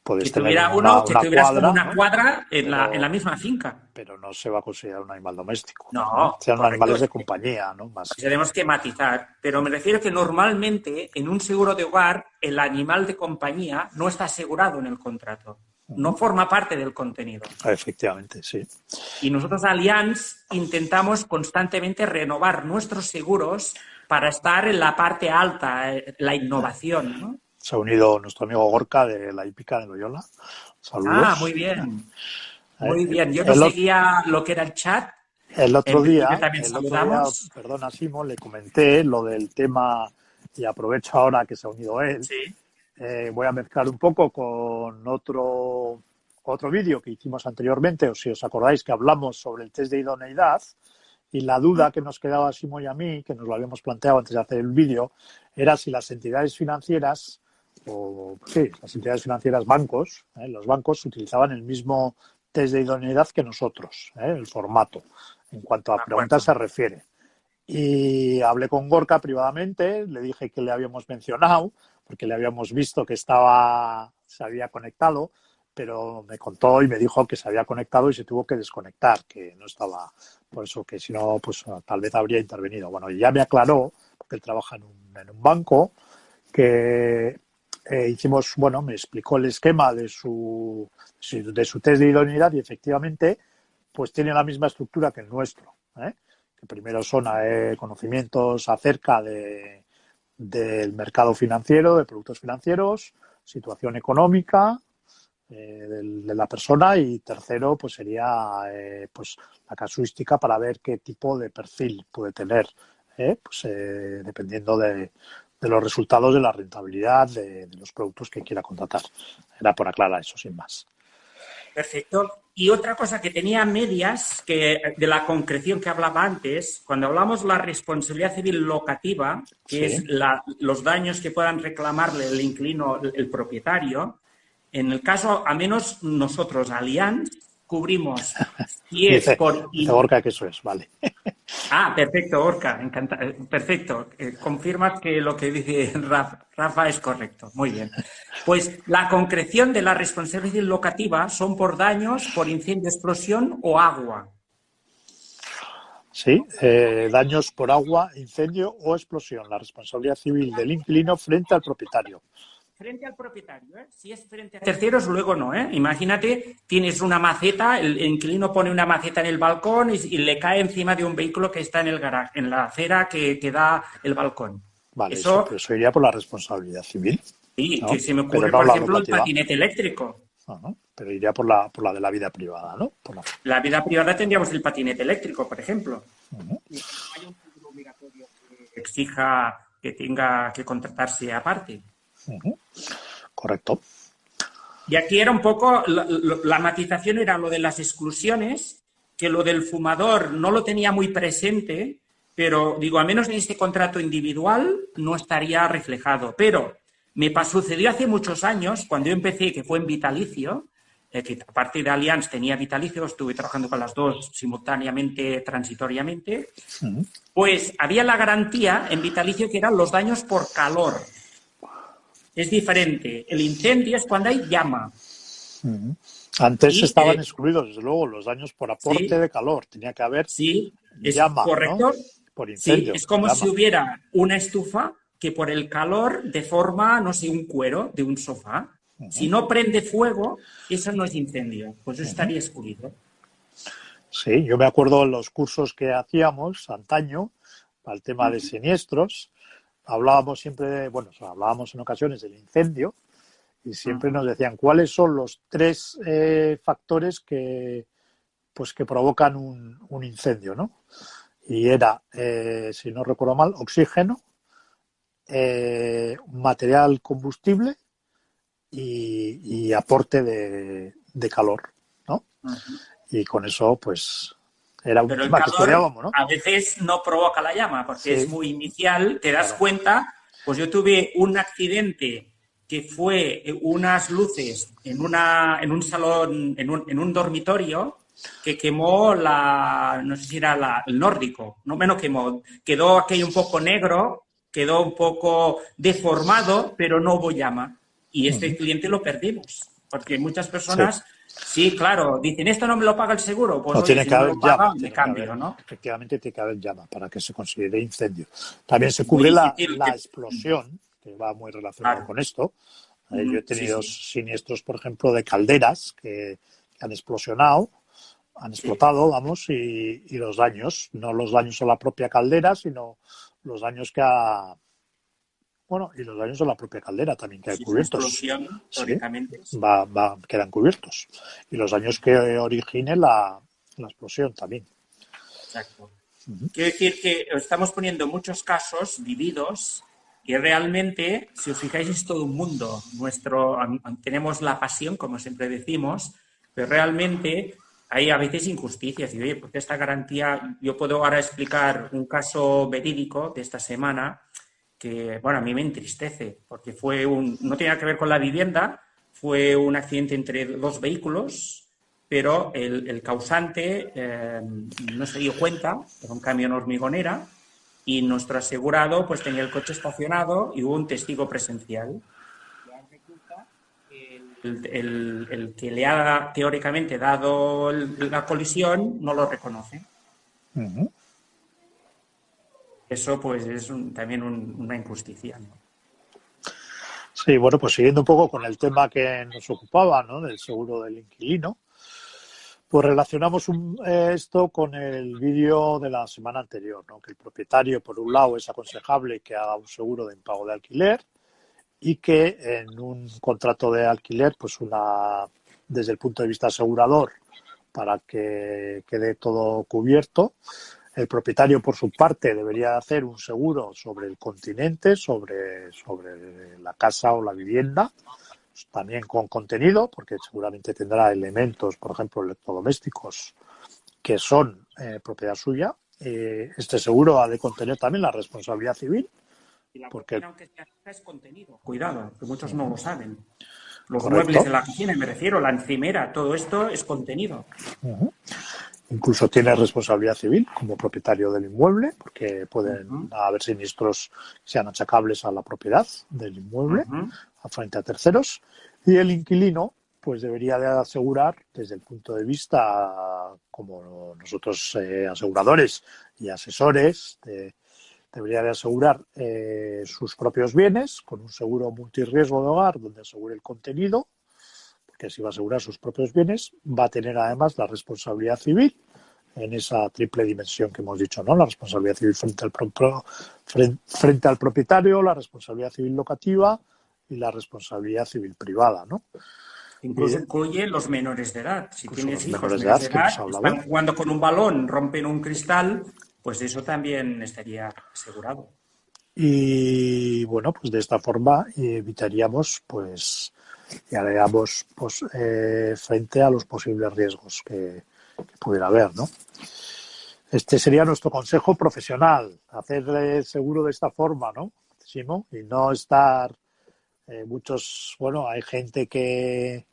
B: Puedes
C: Que
B: tener
C: tuviera uno, que tuvieras
B: cuadra,
C: como una
B: ¿no?
C: cuadra en la misma finca.
B: Pero no se va a considerar un animal doméstico.
C: No,
B: Sean
C: correcto.
B: animales de compañía, ¿no? Más.
C: Tenemos que matizar, pero me refiero que normalmente en un seguro de hogar el animal de compañía no está asegurado en el contrato, no forma parte del contenido.
B: Efectivamente, sí.
C: Y nosotros, Allianz, intentamos constantemente renovar nuestros seguros para estar en la parte alta, la innovación, ¿no?
B: Se ha unido nuestro amigo Gorka de la hípica de Loyola. Saludos.
C: Ah, muy bien. Muy bien. Yo no seguía lo que era el chat.
B: El otro día,
C: saludamos.
B: perdona, Simo, le comenté lo del tema, y aprovecho ahora que se ha unido él.
C: Sí.
B: Voy a mezclar un poco con otro vídeo que hicimos anteriormente, o si os acordáis que hablamos sobre el test de idoneidad, y la duda que nos quedaba a Simo y a mí, que nos lo habíamos planteado antes de hacer el vídeo, era si las entidades financieras, las entidades financieras, bancos, los bancos utilizaban el mismo test de idoneidad que nosotros, el formato, en cuanto a preguntas se refiere. Y hablé con Gorka privadamente, le dije que le habíamos mencionado, porque le habíamos visto que se había conectado, pero me contó y me dijo que se había conectado y se tuvo que desconectar, que no estaba, por eso que si no, pues tal vez habría intervenido. Bueno, y ya me aclaró, porque él trabaja en un banco, que hicimos, me explicó el esquema de su test de idoneidad y efectivamente, pues tiene la misma estructura que el nuestro, que primero son conocimientos acerca del mercado financiero, de productos financieros, situación económica de la persona, y tercero pues sería la casuística para ver qué tipo de perfil puede tener, dependiendo de los resultados de la rentabilidad de los productos que quiera contratar. Era por aclarar eso, sin más.
C: Perfecto. Y otra cosa que tenía medias, que de la concreción que hablaba antes, cuando hablamos de la responsabilidad civil locativa, que es los daños que puedan reclamarle el inquilino, el propietario, en el caso, a menos nosotros, Allianz, cubrimos si es
B: dice
C: Gorka
B: que eso es, vale.
C: Ah, perfecto, Gorka, encantado. Perfecto. Confirmas que lo que dice Rafa es correcto. Muy bien. Pues la concreción de la responsabilidad locativa son por daños, por incendio, explosión o agua.
B: Sí, daños por agua, incendio o explosión. La responsabilidad civil del inquilino frente al propietario.
C: Frente al propietario, ¿eh? Si es frente a terceros, luego no, ¿eh? Imagínate, tienes una maceta, el inquilino pone una maceta en el balcón y le cae encima de un vehículo que está en el garaje, en la acera que da el balcón.
B: Vale, eso iría por la responsabilidad civil.
C: Sí,
B: ¿no?
C: que se me ocurre, por ejemplo, el patinete eléctrico.
B: No, pero iría por la de la vida privada, ¿no?
C: La vida privada tendríamos el patinete eléctrico, por ejemplo.
B: Y
C: no hay un seguro obligatorio que exija que tenga que contratarse aparte.
B: Correcto.
C: Y aquí era un poco, la matización era lo de las exclusiones, que lo del fumador no lo tenía muy presente, pero digo, al menos en este contrato individual no estaría reflejado. Pero sucedió hace muchos años, cuando yo empecé, que fue en vitalicio, que aparte de Allianz tenía vitalicio, estuve trabajando con las dos simultáneamente, transitoriamente, pues había la garantía en vitalicio que eran los daños por calor. Es diferente. El incendio es cuando hay llama.
B: Antes estaban excluidos, desde luego, los daños por aporte de calor. Tenía que haber llama,
C: correcto.
B: ¿no? Por incendio.
C: Sí, es como si hubiera una estufa que por el calor deforma, no sé, un cuero de un sofá. Si no prende fuego, eso no es incendio. Pues eso estaría excluido.
B: Sí, yo me acuerdo en los cursos que hacíamos antaño, para el tema de siniestros, hablábamos siempre hablábamos en ocasiones del incendio, Y siempre nos decían cuáles son los 3 factores que provocan un incendio, ¿no? Y era, si no recuerdo mal, oxígeno, material combustible y aporte de calor, ¿no? Y con eso, pues, era un
C: Pero
B: tema
C: el
B: que
C: calor
B: estudiábamos, ¿no?
C: a veces no provoca la llama, porque
B: Sí,
C: es muy inicial, te das
B: claro.
C: cuenta. Pues yo tuve un accidente que fue unas luces en un salón, en un dormitorio, que quemó no sé si era el nórdico, no me lo quemó, quedó aquello un poco negro, quedó un poco deformado, pero no hubo llama. Y este cliente lo perdimos, porque muchas
B: Sí.
C: personas, sí, claro, dicen, esto no me lo paga el seguro, pues
B: No,
C: oye,
B: tiene
C: si
B: que
C: no me
B: haber
C: lo
B: llama,
C: paga, me
B: tiene que haber,
C: cambio, ¿no?
B: efectivamente tiene que haber llama para que se considere incendio. También se
C: Es muy
B: cubre la
C: difícil que...
B: explosión, que va muy relacionado
C: Claro.
B: con esto. Yo he
C: Sí,
B: tenido
C: sí,
B: siniestros, por ejemplo, de calderas que han explosionado, han
C: sí.
B: explotado, vamos, y los daños, no los daños a la propia caldera, sino los daños y los daños a la propia caldera también que hay
C: Si es una
B: cubiertos.
C: explosión,
B: Sí,
C: teóricamente, sí.
B: quedan cubiertos. Y los daños que origine la explosión también.
C: Exacto. Quiero decir que estamos poniendo muchos casos vividos y realmente, si os fijáis, es todo un mundo. Tenemos la pasión, como siempre decimos, pero realmente hay a veces injusticias. Y oye, porque esta garantía, yo puedo ahora explicar un caso verídico de esta semana que, bueno, a mí me entristece, porque no tenía que ver con la vivienda, fue un accidente entre 2 vehículos, pero el causante no se dio cuenta, era un camión hormigonera, y nuestro asegurado pues tenía el coche estacionado y hubo un testigo presencial. Y ahora resulta que el que le ha teóricamente dado la colisión no lo reconoce.
B: Uh-huh.
C: Eso pues es también una injusticia, ¿no?
B: Sí, bueno, pues siguiendo un poco con el tema que nos ocupaba, ¿no? Del seguro del inquilino, pues relacionamos esto con el vídeo de la semana anterior, ¿no? Que el propietario, por un lado, es aconsejable que haga un seguro de impago de alquiler y que en un contrato de alquiler, pues desde el punto de vista asegurador, para que quede todo cubierto, el propietario, por su parte, debería hacer un seguro sobre el continente, sobre la casa o la vivienda, también con contenido, porque seguramente tendrá elementos, por ejemplo, electrodomésticos, que son propiedad suya. Este seguro ha de contener también la responsabilidad civil.
C: Y la
B: Porque,
C: cocina, aunque sea fija, es contenido. Cuidado, que muchos no lo saben. Los muebles
B: correcto,
C: de la cocina, me refiero, la encimera, todo esto es contenido.
B: incluso tiene responsabilidad civil como propietario del inmueble, porque pueden haber siniestros que sean achacables a la propiedad del inmueble, frente a terceros. Y el inquilino, pues debería de asegurar desde el punto de vista, como nosotros aseguradores y asesores, debería de asegurar sus propios bienes con un seguro multirriesgo de hogar donde asegure el contenido, porque si va a asegurar sus propios bienes, va a tener además la responsabilidad civil en esa triple dimensión que hemos dicho, ¿no? La responsabilidad civil frente al propietario, la responsabilidad civil locativa y la responsabilidad civil privada, ¿no?
C: Incluso incluye los menores de edad. Si tienes
B: Los
C: hijos
B: menores de
C: menores
B: edad
C: de
B: que hemos
C: edad,
B: hablado.
C: están jugando con un balón, rompen un cristal, pues eso también estaría asegurado.
B: Y bueno, pues de esta forma evitaríamos, pues, y haríamos pues, frente a los posibles riesgos que pudiera haber, ¿no? Este sería nuestro consejo profesional, hacer el seguro de esta forma, ¿no? Simo, y no estar hay gente que,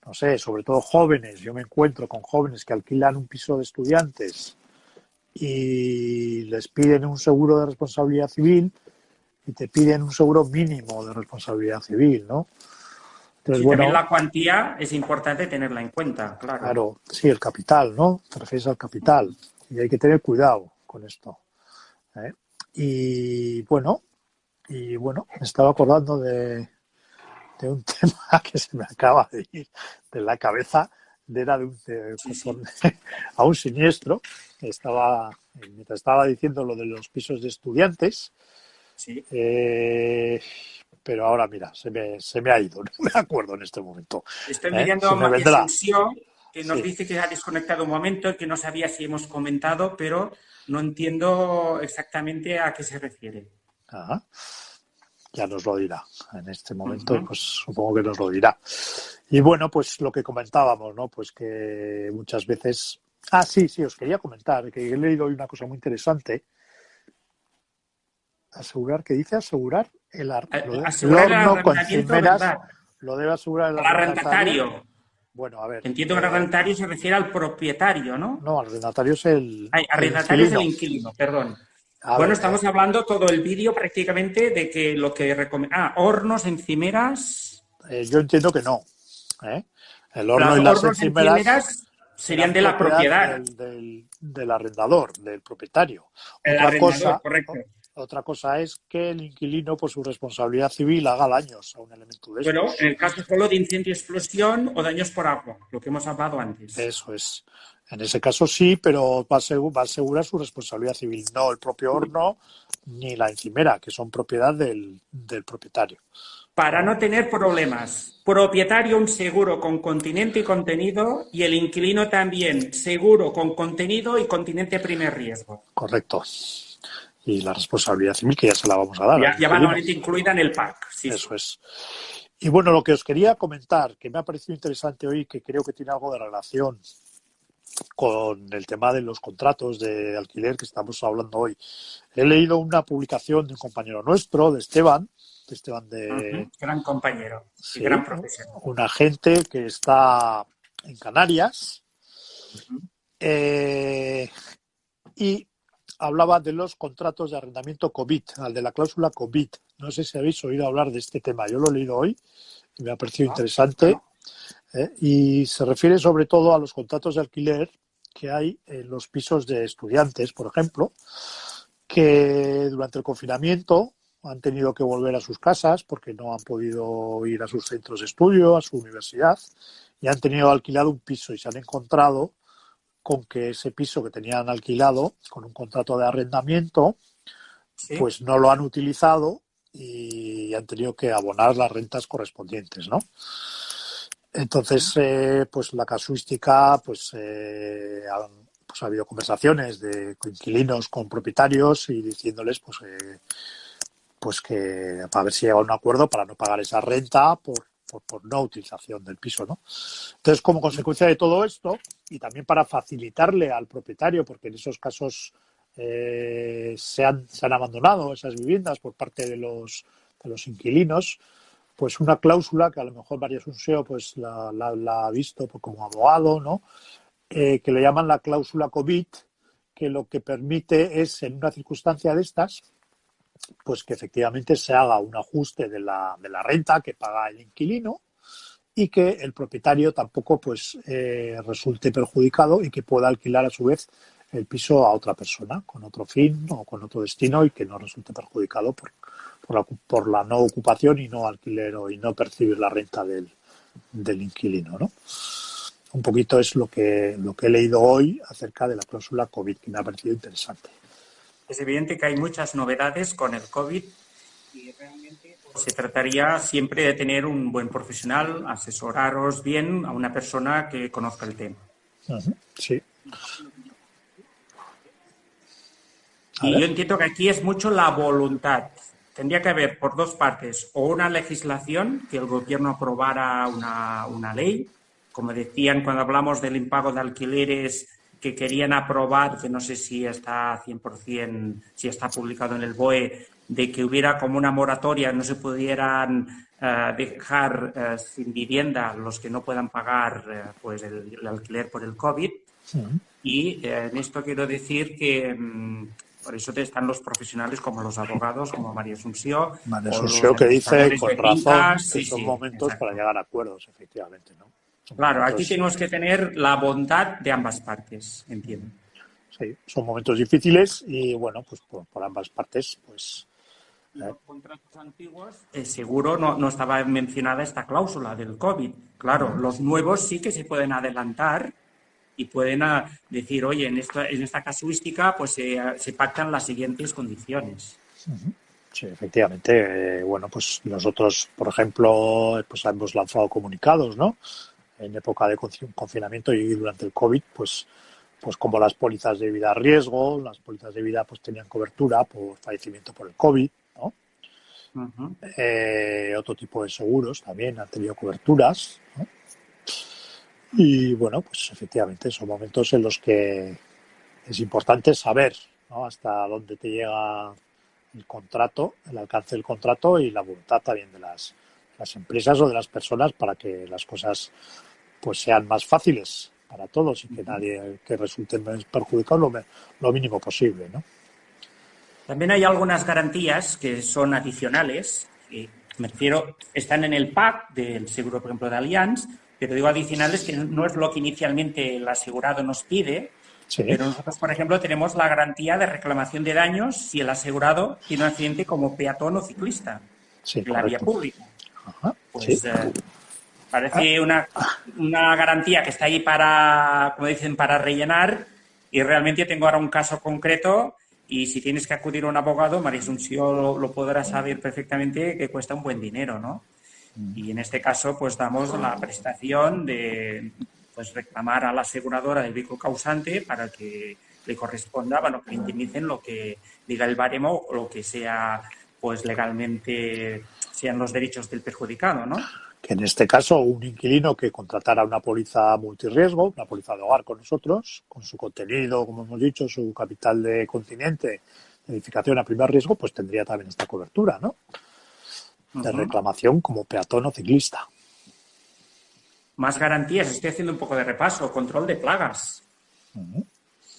B: no sé, sobre todo jóvenes, yo me encuentro con jóvenes que alquilan un piso de estudiantes y les piden un seguro de responsabilidad civil y te piden un seguro mínimo de responsabilidad civil, ¿no? Entonces,
C: Sí, también
B: bueno,
C: la cuantía es importante tenerla en cuenta, claro.
B: claro, sí, el capital, ¿no? Te refieres al capital y hay que tener cuidado con esto, ¿eh? Y bueno, me estaba acordando de un tema que se me acaba de ir de la cabeza, conforme a un siniestro que mientras estaba diciendo lo de los pisos de estudiantes,
C: Sí.
B: pero ahora mira, se me ha ido, no me acuerdo en este momento.
C: Estoy mirando a María Asunción, que nos dice que ha desconectado un momento, que no sabía si hemos comentado, pero no entiendo exactamente a qué se refiere.
B: Ajá. Ya nos lo dirá. En este momento, pues supongo que nos lo dirá. Y bueno, pues lo que comentábamos, ¿no? Pues que muchas veces... sí, os quería comentar que he leído hoy una cosa muy interesante. Asegurar el horno con encimeras. Lo debe asegurar el
C: arrendatario.
B: Bueno, a ver.
C: Entiendo que el arrendatario se refiere al propietario, ¿no?
B: No, el arrendatario es el
C: arrendatario es el inquilino, perdón. Estamos hablando todo el vídeo prácticamente de que lo que recomienda... hornos, encimeras...
B: yo entiendo que no. El horno y las encimeras
C: serían de la propiedad.
B: Del arrendador, del propietario.
C: Correcto.
B: Otra cosa es que el inquilino, por su responsabilidad civil, haga daños a un elemento de estos.
C: Bueno, en el caso solo de incendio, explosión o daños por agua, lo que hemos hablado antes.
B: Eso es. En ese caso sí, pero va a asegurar su responsabilidad civil, no el propio horno ni la encimera, que son propiedad del propietario.
C: Para no tener problemas. Propietario un seguro con continente y contenido y el inquilino también seguro con contenido y continente primer riesgo.
B: Correcto. Y la responsabilidad civil que ya se la vamos a dar.
C: Ya va normalmente incluida en el pack. Sí,
B: eso es. Y bueno, lo que os quería comentar, que me ha parecido interesante hoy, que creo que tiene algo de relación con el tema de los contratos de alquiler que estamos hablando hoy. He leído una publicación de un compañero nuestro, de Esteban
C: gran compañero,
B: sí,
C: gran profesional.
B: Un agente que está en Canarias y hablaba de los contratos de arrendamiento COVID, al de la cláusula COVID. No sé si habéis oído hablar de este tema. Yo lo he leído hoy y me ha parecido interesante. Y se refiere sobre todo a los contratos de alquiler que hay en los pisos de estudiantes, por ejemplo, que durante el confinamiento han tenido que volver a sus casas porque no han podido ir a sus centros de estudio, a su universidad, y han tenido alquilado un piso y se han encontrado con que ese piso que tenían alquilado con un contrato de arrendamiento, pues no lo han utilizado y han tenido que abonar las rentas correspondientes, ¿no? Entonces, pues la casuística, ha habido conversaciones de inquilinos con propietarios y diciéndoles, pues que a ver si llega a un acuerdo para no pagar esa renta por no utilización del piso, ¿no? Entonces, como consecuencia de todo esto, y también para facilitarle al propietario, porque en esos casos se han abandonado esas viviendas por parte de los inquilinos, pues una cláusula que a lo mejor María Asunción pues la ha visto como abogado, ¿no? Que le llaman la cláusula COVID, que lo que permite es, en una circunstancia de estas, pues que efectivamente se haga un ajuste de la renta que paga el inquilino y que el propietario tampoco pues resulte perjudicado y que pueda alquilar a su vez el piso a otra persona con otro fin o con otro destino y que no resulte perjudicado por la no ocupación y no alquiler y no percibir la renta del inquilino, ¿no? Un poquito es lo que he leído hoy acerca de la cláusula COVID, que me ha parecido interesante.
C: Es evidente que hay muchas novedades con el COVID y realmente se trataría siempre de tener un buen profesional, asesoraros bien a una persona que conozca el tema.
B: Sí.
C: Y yo entiendo que aquí es mucho la voluntad. Tendría que haber por dos partes, o una legislación, que el gobierno aprobara una ley, como decían cuando hablamos del impago de alquileres, que querían aprobar, que no sé si está 100%, si está publicado en el BOE, de que hubiera como una moratoria, no se pudieran dejar sin vivienda los que no puedan pagar pues el alquiler por el COVID. Y en esto quiero decir que por eso están los profesionales como los abogados, como María Asunción.
B: María Asunción que dice con razón que son momentos
C: exacto,
B: para llegar a acuerdos, efectivamente, ¿no?
C: Claro, aquí tenemos que tener la bondad de ambas partes, entiendo.
B: Sí, son momentos difíciles y, bueno, pues por ambas partes, pues...
C: Los contratos antiguos, seguro no estaba mencionada esta cláusula del COVID. Claro, los nuevos sí que se pueden adelantar y pueden decir, oye, en esta casuística pues se pactan las siguientes condiciones.
B: Sí, efectivamente. Bueno, pues nosotros, por ejemplo, pues hemos lanzado comunicados, ¿no? En época de confinamiento y durante el COVID, pues como las pólizas de vida a riesgo, las pólizas de vida pues tenían cobertura por fallecimiento por el COVID, ¿no?
C: Ujú.
B: Otro tipo de seguros también han tenido coberturas, ¿no? Y bueno, pues efectivamente son momentos en los que es importante saber, ¿no? Hasta dónde te llega el contrato, el alcance del contrato y la voluntad también de las empresas o de las personas para que las cosas pues sean más fáciles para todos y que nadie que resulte perjudicado lo mínimo posible, ¿no?
C: También hay algunas garantías que son adicionales, me refiero, están en el pack del seguro, por ejemplo, de Allianz, pero digo adicionales que no es lo que inicialmente el asegurado nos pide,
B: Sí,
C: pero nosotros, por ejemplo, tenemos la garantía de reclamación de daños si el asegurado tiene un accidente como peatón o ciclista
B: sí,
C: en la vía
B: correcto.
C: pública.
B: Ajá, sí.
C: Pues parece una garantía que está ahí para, como dicen, para rellenar, y realmente tengo ahora un caso concreto y si tienes que acudir a un abogado, María Asunción lo podrá saber perfectamente que cuesta un buen dinero, ¿no? Y en este caso, pues damos la prestación de pues reclamar a la aseguradora del vehículo causante para que le corresponda, bueno, que le indemnicen lo que diga el baremo o lo que sea, pues legalmente sean los derechos del perjudicado, ¿no?
B: Que en este caso un inquilino que contratara una póliza multirriesgo, una póliza de hogar con nosotros, con su contenido, como hemos dicho, su capital de continente, de edificación a primer riesgo, pues tendría también esta cobertura, ¿no? De
C: Uh-huh.
B: reclamación como peatón o ciclista.
C: Más garantías, estoy haciendo un poco de repaso, control de plagas.
B: Uh-huh.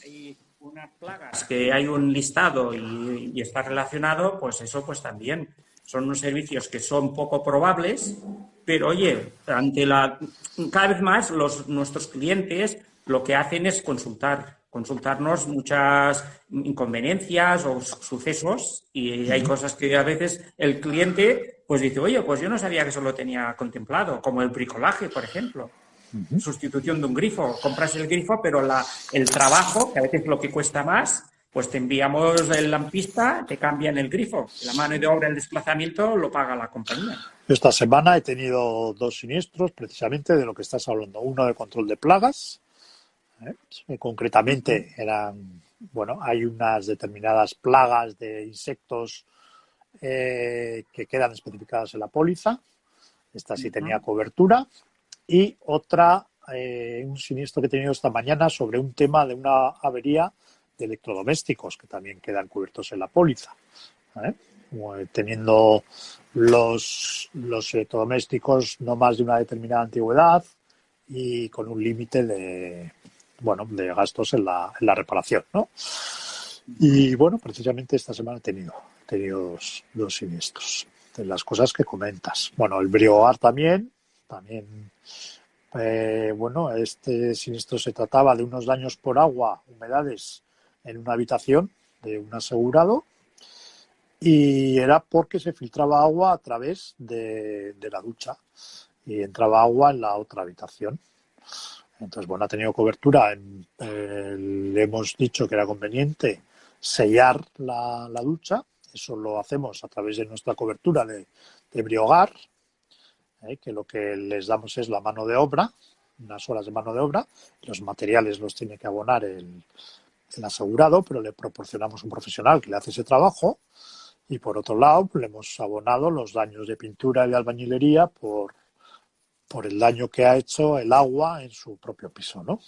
C: Hay unas plagas que hay un listado y está relacionado, pues eso pues también son unos servicios que son poco probables, pero oye, cada vez más nuestros clientes lo que hacen es consultarnos muchas inconveniencias o sucesos, y hay cosas que a veces el cliente pues dice, oye, pues yo no sabía que eso lo tenía contemplado, como el bricolaje, por ejemplo. Sustitución de un grifo. Compras el grifo, pero el trabajo, que a veces es lo que cuesta más, pues te enviamos el lampista, te cambian el grifo. La mano de obra, el desplazamiento, lo paga la compañía.
B: Esta semana he tenido 2 siniestros precisamente de lo que estás hablando. Uno de control de plagas, concretamente bueno, hay unas determinadas plagas de insectos que quedan especificadas en la póliza. Esta sí tenía cobertura. Y otra, un siniestro que he tenido esta mañana sobre un tema de una avería de electrodomésticos que también quedan cubiertos en la póliza. Teniendo los electrodomésticos no más de una determinada antigüedad y con un límite de gastos en la reparación, ¿no? Y bueno, precisamente esta semana he tenido dos siniestros de las cosas que comentas. Bueno, el Brioar también, bueno, este siniestro se trataba de unos daños por agua, humedades en una habitación de un asegurado, y era porque se filtraba agua a través de la ducha y entraba agua en la otra habitación. Entonces, bueno, ha tenido cobertura. Le hemos dicho que era conveniente sellar la ducha. Eso lo hacemos a través de nuestra cobertura de Briogar, que lo que les damos es la mano de obra, unas horas de mano de obra. Los materiales los tiene que abonar el asegurado, pero le proporcionamos un profesional que le hace ese trabajo. Y por otro lado, le hemos abonado los daños de pintura y de albañilería por el daño que ha hecho el agua en su propio piso, ¿no?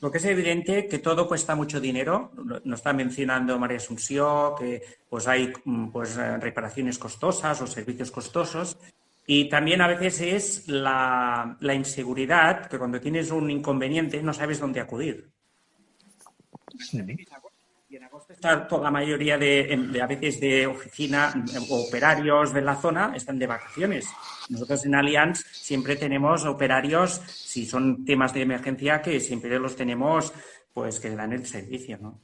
C: Lo que es evidente que todo cuesta mucho dinero. Nos está mencionando María Asunción que pues hay pues reparaciones costosas o servicios costosos. Y también a veces es la inseguridad, que cuando tienes un inconveniente no sabes dónde acudir. Y en agosto está toda la mayoría a veces de oficina o operarios de la zona están de vacaciones. Nosotros en Allianz siempre tenemos operarios, si son temas de emergencia, que siempre los tenemos, pues que dan el servicio, ¿no?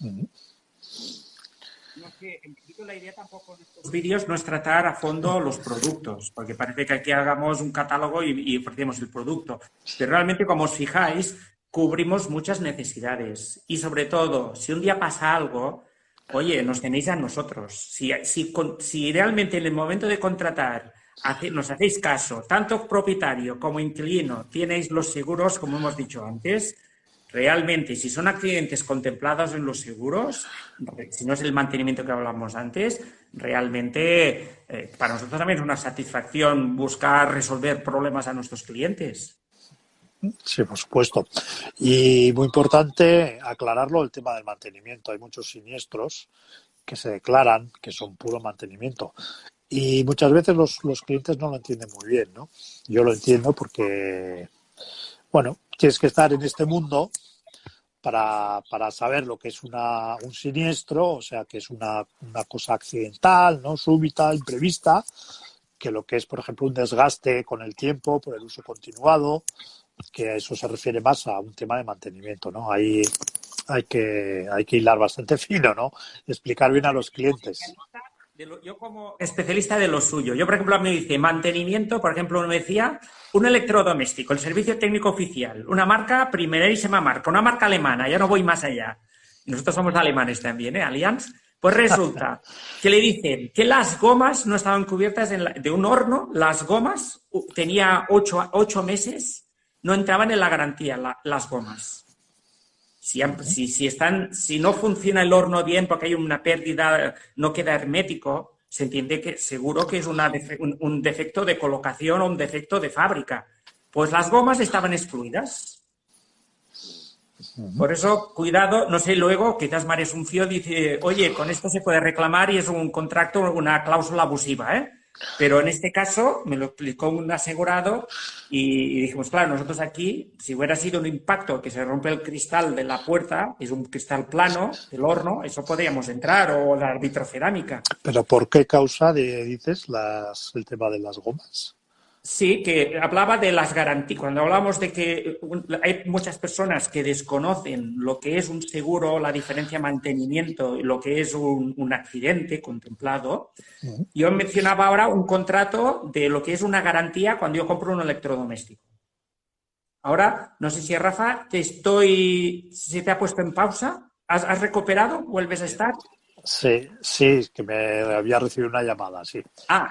C: No sé, en principio la idea tampoco en estos vídeos no es tratar a fondo los productos, porque parece que aquí hagamos un catálogo y ofrecemos el producto. Pero realmente, como os fijáis, cubrimos muchas necesidades. Y sobre todo, si un día pasa algo, Oye, nos tenéis a nosotros. Si realmente en el momento de contratar nos hacéis caso, tanto propietario como inquilino, tienes los seguros, como hemos dicho antes, realmente, si son accidentes contemplados en los seguros, si no es el mantenimiento que hablamos antes, realmente para nosotros también es una satisfacción buscar resolver problemas a nuestros clientes.
B: Sí, por supuesto. Y muy importante aclararlo el tema del mantenimiento. Hay muchos siniestros que se declaran que son puro mantenimiento. Y muchas veces los clientes no lo entienden muy bien, ¿no? Yo lo entiendo porque, bueno, tienes que estar en este mundo para saber lo que es un siniestro, o sea, que es una cosa accidental, ¿no? Súbita, imprevista, que lo que es, por ejemplo, un desgaste con el tiempo, por el uso continuado, que a eso se refiere más a un tema de mantenimiento, ¿no? Ahí hay que hilar bastante fino, ¿no? Explicar bien a los clientes.
C: Yo como especialista de lo suyo, yo por ejemplo me dice mantenimiento, por ejemplo me decía un electrodoméstico, el servicio técnico oficial, una marca, primerísima marca, una marca alemana, ya no voy más allá. Nosotros somos alemanes también, Allianz. Pues resulta que le dicen que las gomas no estaban cubiertas de un horno, las gomas, tenía 8 meses, no entraban en la garantía las gomas. Si no funciona el horno bien porque hay una pérdida, no queda hermético, se entiende que seguro que es un defecto de colocación o un defecto de fábrica. Pues las gomas estaban excluidas. Por eso, cuidado, no sé, luego quizás María Asunción dice, oye, con esto se puede reclamar y es un contrato, una cláusula abusiva, ¿eh? Pero en este caso me lo explicó un asegurado y dijimos, claro, nosotros aquí, si hubiera sido un impacto que se rompe el cristal de la puerta, es un cristal plano del horno, eso podríamos entrar, o la vitrocerámica.
B: ¿Pero por qué causa, dices, el tema de las gomas?
C: Sí, que hablaba de las garantías. Cuando hablamos de que hay muchas personas que desconocen lo que es un seguro, la diferencia mantenimiento y lo que es un accidente contemplado, yo mencionaba ahora un contrato de lo que es una garantía cuando yo compro un electrodoméstico. Ahora, no sé si Rafa, se te ha puesto en pausa. ¿Has recuperado? ¿Vuelves a estar?
B: Sí, que me había recibido una llamada, sí.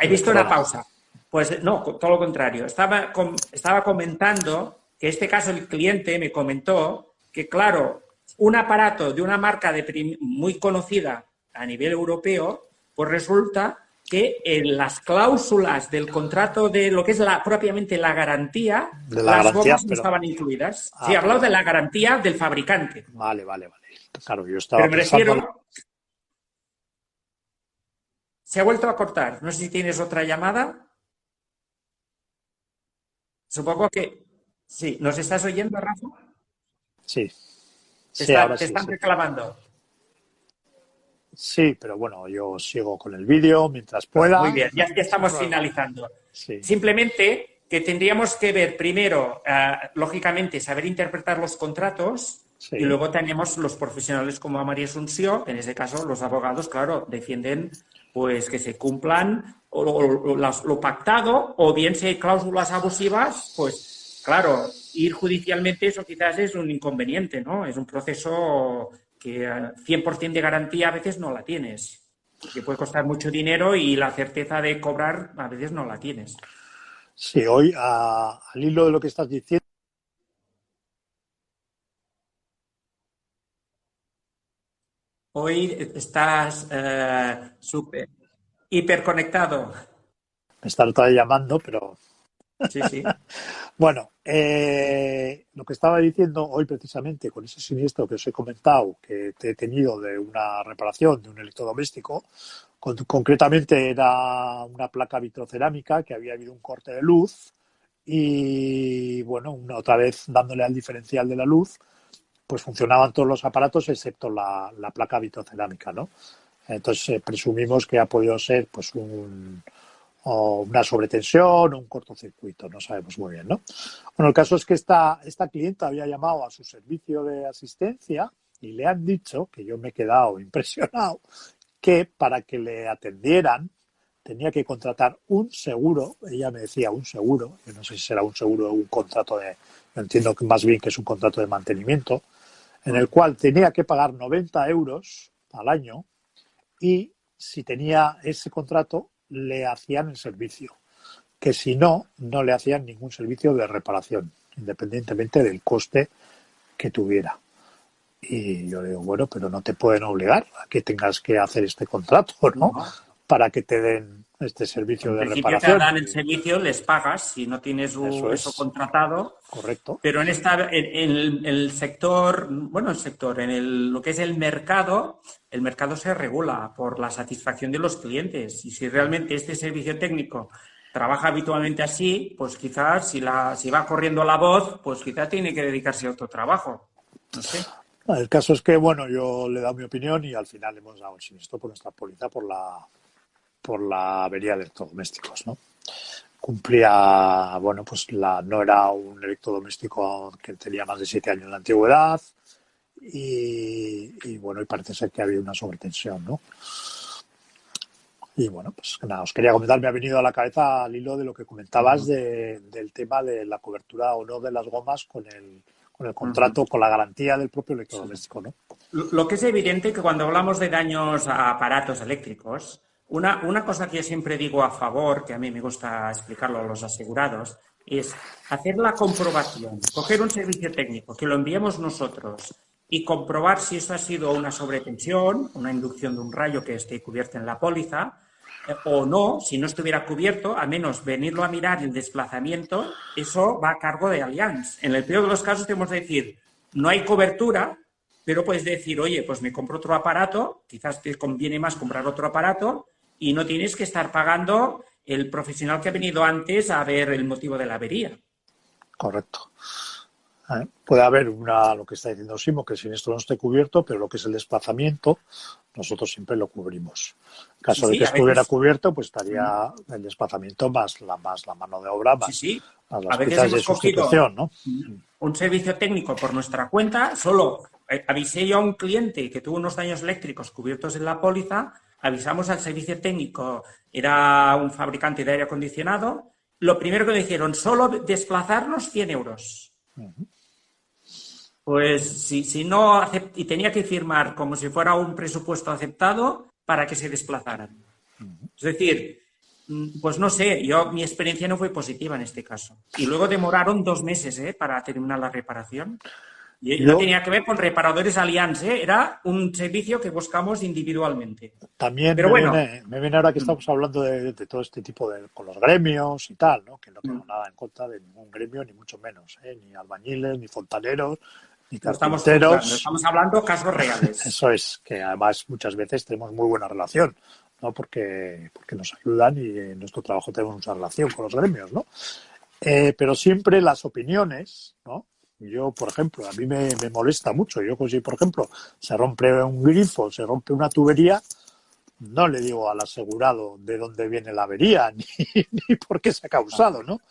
C: He visto una pausa. Pues no, todo lo contrario. Estaba comentando que en este caso el cliente me comentó que, claro, un aparato de una marca muy conocida a nivel europeo, pues resulta que en las cláusulas del contrato de lo que es propiamente la garantía, las gomas no estaban incluidas. Sí, he hablado de la garantía del fabricante.
B: Vale. Claro, yo estaba
C: Pero me refiero... Se ha vuelto a cortar. No sé si tienes otra llamada. Supongo que sí. ¿Nos estás oyendo, Rafa?
B: Sí.
C: Te están reclamando.
B: Sí, pero bueno, yo sigo con el vídeo mientras pueda.
C: Muy bien, ya estamos finalizando. Sí. Simplemente que tendríamos que ver primero, lógicamente, saber interpretar los contratos. Sí. Y luego tenemos los profesionales como a María Asunción, en ese caso los abogados, claro, defienden pues que se cumplan lo pactado, o bien si hay cláusulas abusivas, pues claro, ir judicialmente eso quizás es un inconveniente, ¿no? Es un proceso que 100% de garantía a veces no la tienes, porque puede costar mucho dinero y la certeza de cobrar a veces no la tienes.
B: Sí, hoy al hilo de lo que estás diciendo,
C: hoy estás hiperconectado.
B: Me están llamando, pero...
C: Sí.
B: Bueno, lo que estaba diciendo hoy precisamente con ese siniestro que os he comentado, que he tenido de una reparación de un electrodoméstico, concretamente era una placa vitrocerámica que había habido un corte de luz y, bueno, otra vez dándole al diferencial de la luz, pues funcionaban todos los aparatos excepto la placa vitrocerámica, ¿no? Entonces presumimos que ha podido ser pues o una sobretensión o un cortocircuito, no sabemos muy bien, ¿no? Bueno, el caso es que esta clienta había llamado a su servicio de asistencia y le han dicho, que yo me he quedado impresionado, que para que le atendieran tenía que contratar un seguro, ella me decía un seguro, yo no sé si será un seguro o un contrato yo entiendo que más bien que es un contrato de mantenimiento, en el cual tenía que pagar 90 euros al año y si tenía ese contrato le hacían el servicio, que si no, no le hacían ningún servicio de reparación, independientemente del coste que tuviera. Y yo le digo, bueno, pero no te pueden obligar a que tengas que hacer este contrato, ¿no? Para que te den este servicio de reparación.
C: Te dan el servicio, les pagas si no tienes eso contratado.
B: Correcto.
C: Pero en el sector, lo que es el mercado se regula por la satisfacción de los clientes. Y si realmente este servicio técnico trabaja habitualmente así, pues quizás si va corriendo la voz, pues quizás tiene que dedicarse a otro trabajo. No sé.
B: El caso es que, bueno, yo le he dado mi opinión y al final hemos dado el siniestro por nuestra póliza por la avería de electrodomésticos, ¿no? Cumplía, bueno, pues no era un electrodoméstico que tenía más de 7 años de antigüedad y bueno, y parece ser que había una sobretensión, ¿no? Y bueno, pues nada, os quería comentar, me ha venido a la cabeza al hilo de lo que comentabas del tema de la cobertura o no de las gomas con el contrato, con la garantía del propio electrodoméstico, ¿no?
C: Lo que es evidente que cuando hablamos de daños a aparatos eléctricos, una cosa que yo siempre digo a favor, que a mí me gusta explicarlo a los asegurados, es hacer la comprobación, coger un servicio técnico, que lo enviemos nosotros y comprobar si eso ha sido una sobretensión, una inducción de un rayo que esté cubierto en la póliza, o no, si no estuviera cubierto, a menos venirlo a mirar el desplazamiento, eso va a cargo de Allianz. En el peor de los casos tenemos que decir, no hay cobertura, pero puedes decir, oye, pues me compro otro aparato, quizás te conviene más comprar otro aparato y no tienes que estar pagando el profesional que ha venido antes a ver el motivo de la avería.
B: Correcto. Puede haber lo que está diciendo Simo, que el siniestro no esté cubierto, pero lo que es el desplazamiento, nosotros siempre lo cubrimos. En caso de que estuviera cubierto, pues estaría el desplazamiento más la mano de obra, más las piezas de sustitución, ¿no?
C: Un servicio técnico por nuestra cuenta, solo avisé yo a un cliente que tuvo unos daños eléctricos cubiertos en la póliza, avisamos al servicio técnico, era un fabricante de aire acondicionado, lo primero que le dijeron, solo desplazarnos 100 euros. Pues si no, y tenía que firmar como si fuera un presupuesto aceptado para que se desplazaran. Es decir, pues no sé, mi experiencia no fue positiva en este caso. Y luego demoraron 2 meses para terminar la reparación. Y no tenía que ver con reparadores Allianz, era un servicio que buscamos individualmente.
B: También me viene ahora que estamos hablando de todo este tipo con los gremios y tal, ¿no? Que no tengo nada en contra de ningún gremio, ni mucho menos, ni albañiles, ni fontaneros, ni carpinteros.
C: Estamos hablando de casos reales.
B: Eso es, que además muchas veces tenemos muy buena relación, ¿no? Porque nos ayudan y en nuestro trabajo tenemos mucha relación con los gremios, ¿no? Pero siempre las opiniones, ¿no? Yo, por ejemplo, a mí me molesta mucho. Yo, si por ejemplo se rompe un grifo, se rompe una tubería, no le digo al asegurado de dónde viene la avería ni por qué se ha causado, ¿no?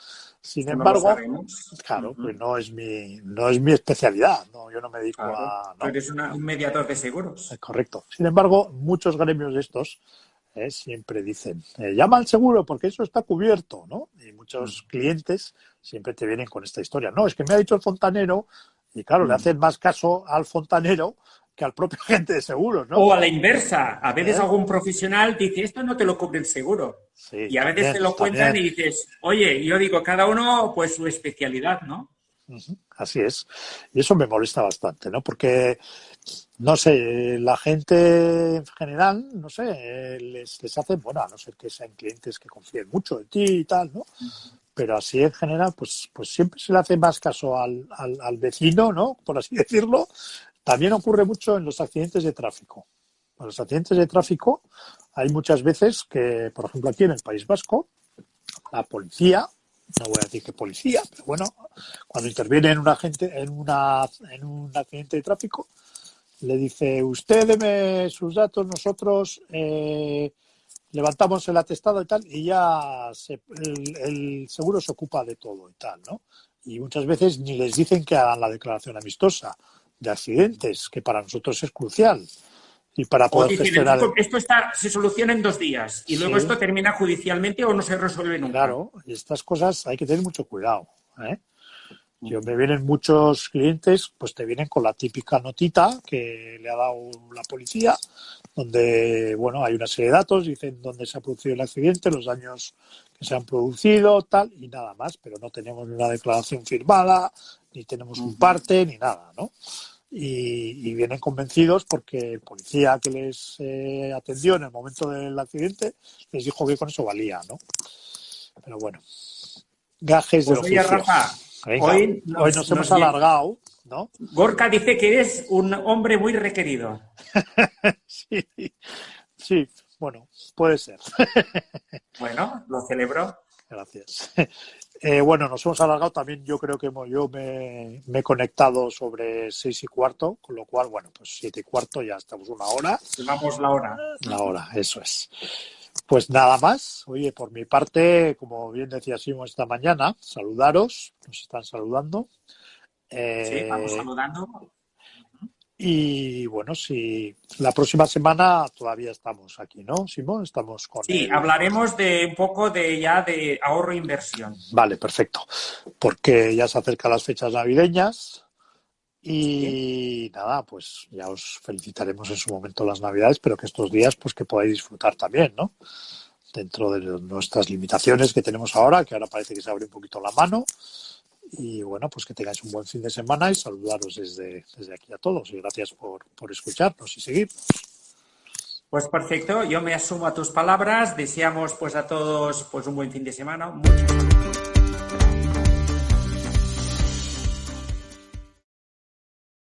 B: Sin embargo, claro, pues no es mi especialidad, ¿no? Yo no me dedico a...
C: ¿no? Eres un mediador de seguros.
B: Correcto. Sin embargo, muchos gremios de estos siempre dicen, llama al seguro porque eso está cubierto, ¿no? Y muchos clientes siempre te vienen con esta historia. No, es que me ha dicho el fontanero y claro, le hacen más caso al fontanero que al propio agente de seguros, ¿no?
C: O a la inversa. A veces algún profesional dice, esto no te lo cubre el seguro. Sí, y a veces te lo cuentan y dices, oye, yo digo, cada uno pues su especialidad, ¿no?
B: Así es. Y eso me molesta bastante, ¿no? Porque, no sé, la gente en general, no sé, les hace, bueno, a no ser que sean clientes que confíen mucho en ti y tal, ¿no? Pero así en general, pues siempre se le hace más caso al vecino, ¿no? Por así decirlo. También ocurre mucho en los accidentes de tráfico. En los accidentes de tráfico hay muchas veces que, por ejemplo, aquí en el País Vasco, la policía, no voy a decir que policía, pero bueno, cuando interviene en un accidente de tráfico, le dice, usted deme sus datos, nosotros levantamos el atestado y tal, y ya el seguro se ocupa de todo y tal, ¿no? Y muchas veces ni les dicen que hagan la declaración amistosa de accidentes, que para nosotros es crucial. Y para poder gestionar...
C: Esto se soluciona en 2 días y luego esto termina judicialmente o no se resuelve nunca.
B: Claro, y estas cosas hay que tener mucho cuidado, ¿eh? Me vienen muchos clientes, pues te vienen con la típica notita que le ha dado la policía, donde, bueno, hay una serie de datos, dicen dónde se ha producido el accidente, los daños que se han producido, tal, y nada más, pero no tenemos ni una declaración firmada, ni tenemos un parte, ni nada, ¿no? Y vienen convencidos porque el policía que les atendió en el momento del accidente les dijo que con eso valía, ¿no? Pero bueno, gajes del oficio.
C: Rafa,
B: venga, hoy nos hemos alargado, ¿no?
C: Gorka dice que eres un hombre muy requerido.
B: Sí, bueno, puede ser.
C: Bueno, lo celebro.
B: Gracias. Bueno, nos hemos alargado también. Yo creo que yo me he conectado sobre 6:15, con lo cual, bueno, pues 7:15 ya estamos una hora.
C: Llevamos la hora.
B: La hora, eso es. Pues nada más. Oye, por mi parte, como bien decía Simón esta mañana, saludaros. Nos están saludando.
C: Sí, vamos saludando.
B: Y bueno, si la próxima semana todavía estamos aquí, ¿no, Simón? Estamos con
C: hablaremos de un poco de ahorro e inversión.
B: Vale, perfecto. Porque ya se acercan las fechas navideñas y nada, pues ya os felicitaremos en su momento las Navidades, pero que estos días pues que podáis disfrutar también, ¿no? Dentro de nuestras limitaciones que tenemos ahora, que ahora parece que se abre un poquito la mano. Y bueno, pues que tengáis un buen fin de semana y saludaros desde aquí a todos. Y gracias por escucharnos y seguirnos.
C: Pues perfecto, yo me asumo a tus palabras. Deseamos pues a todos pues un buen fin de semana. Muchas gracias.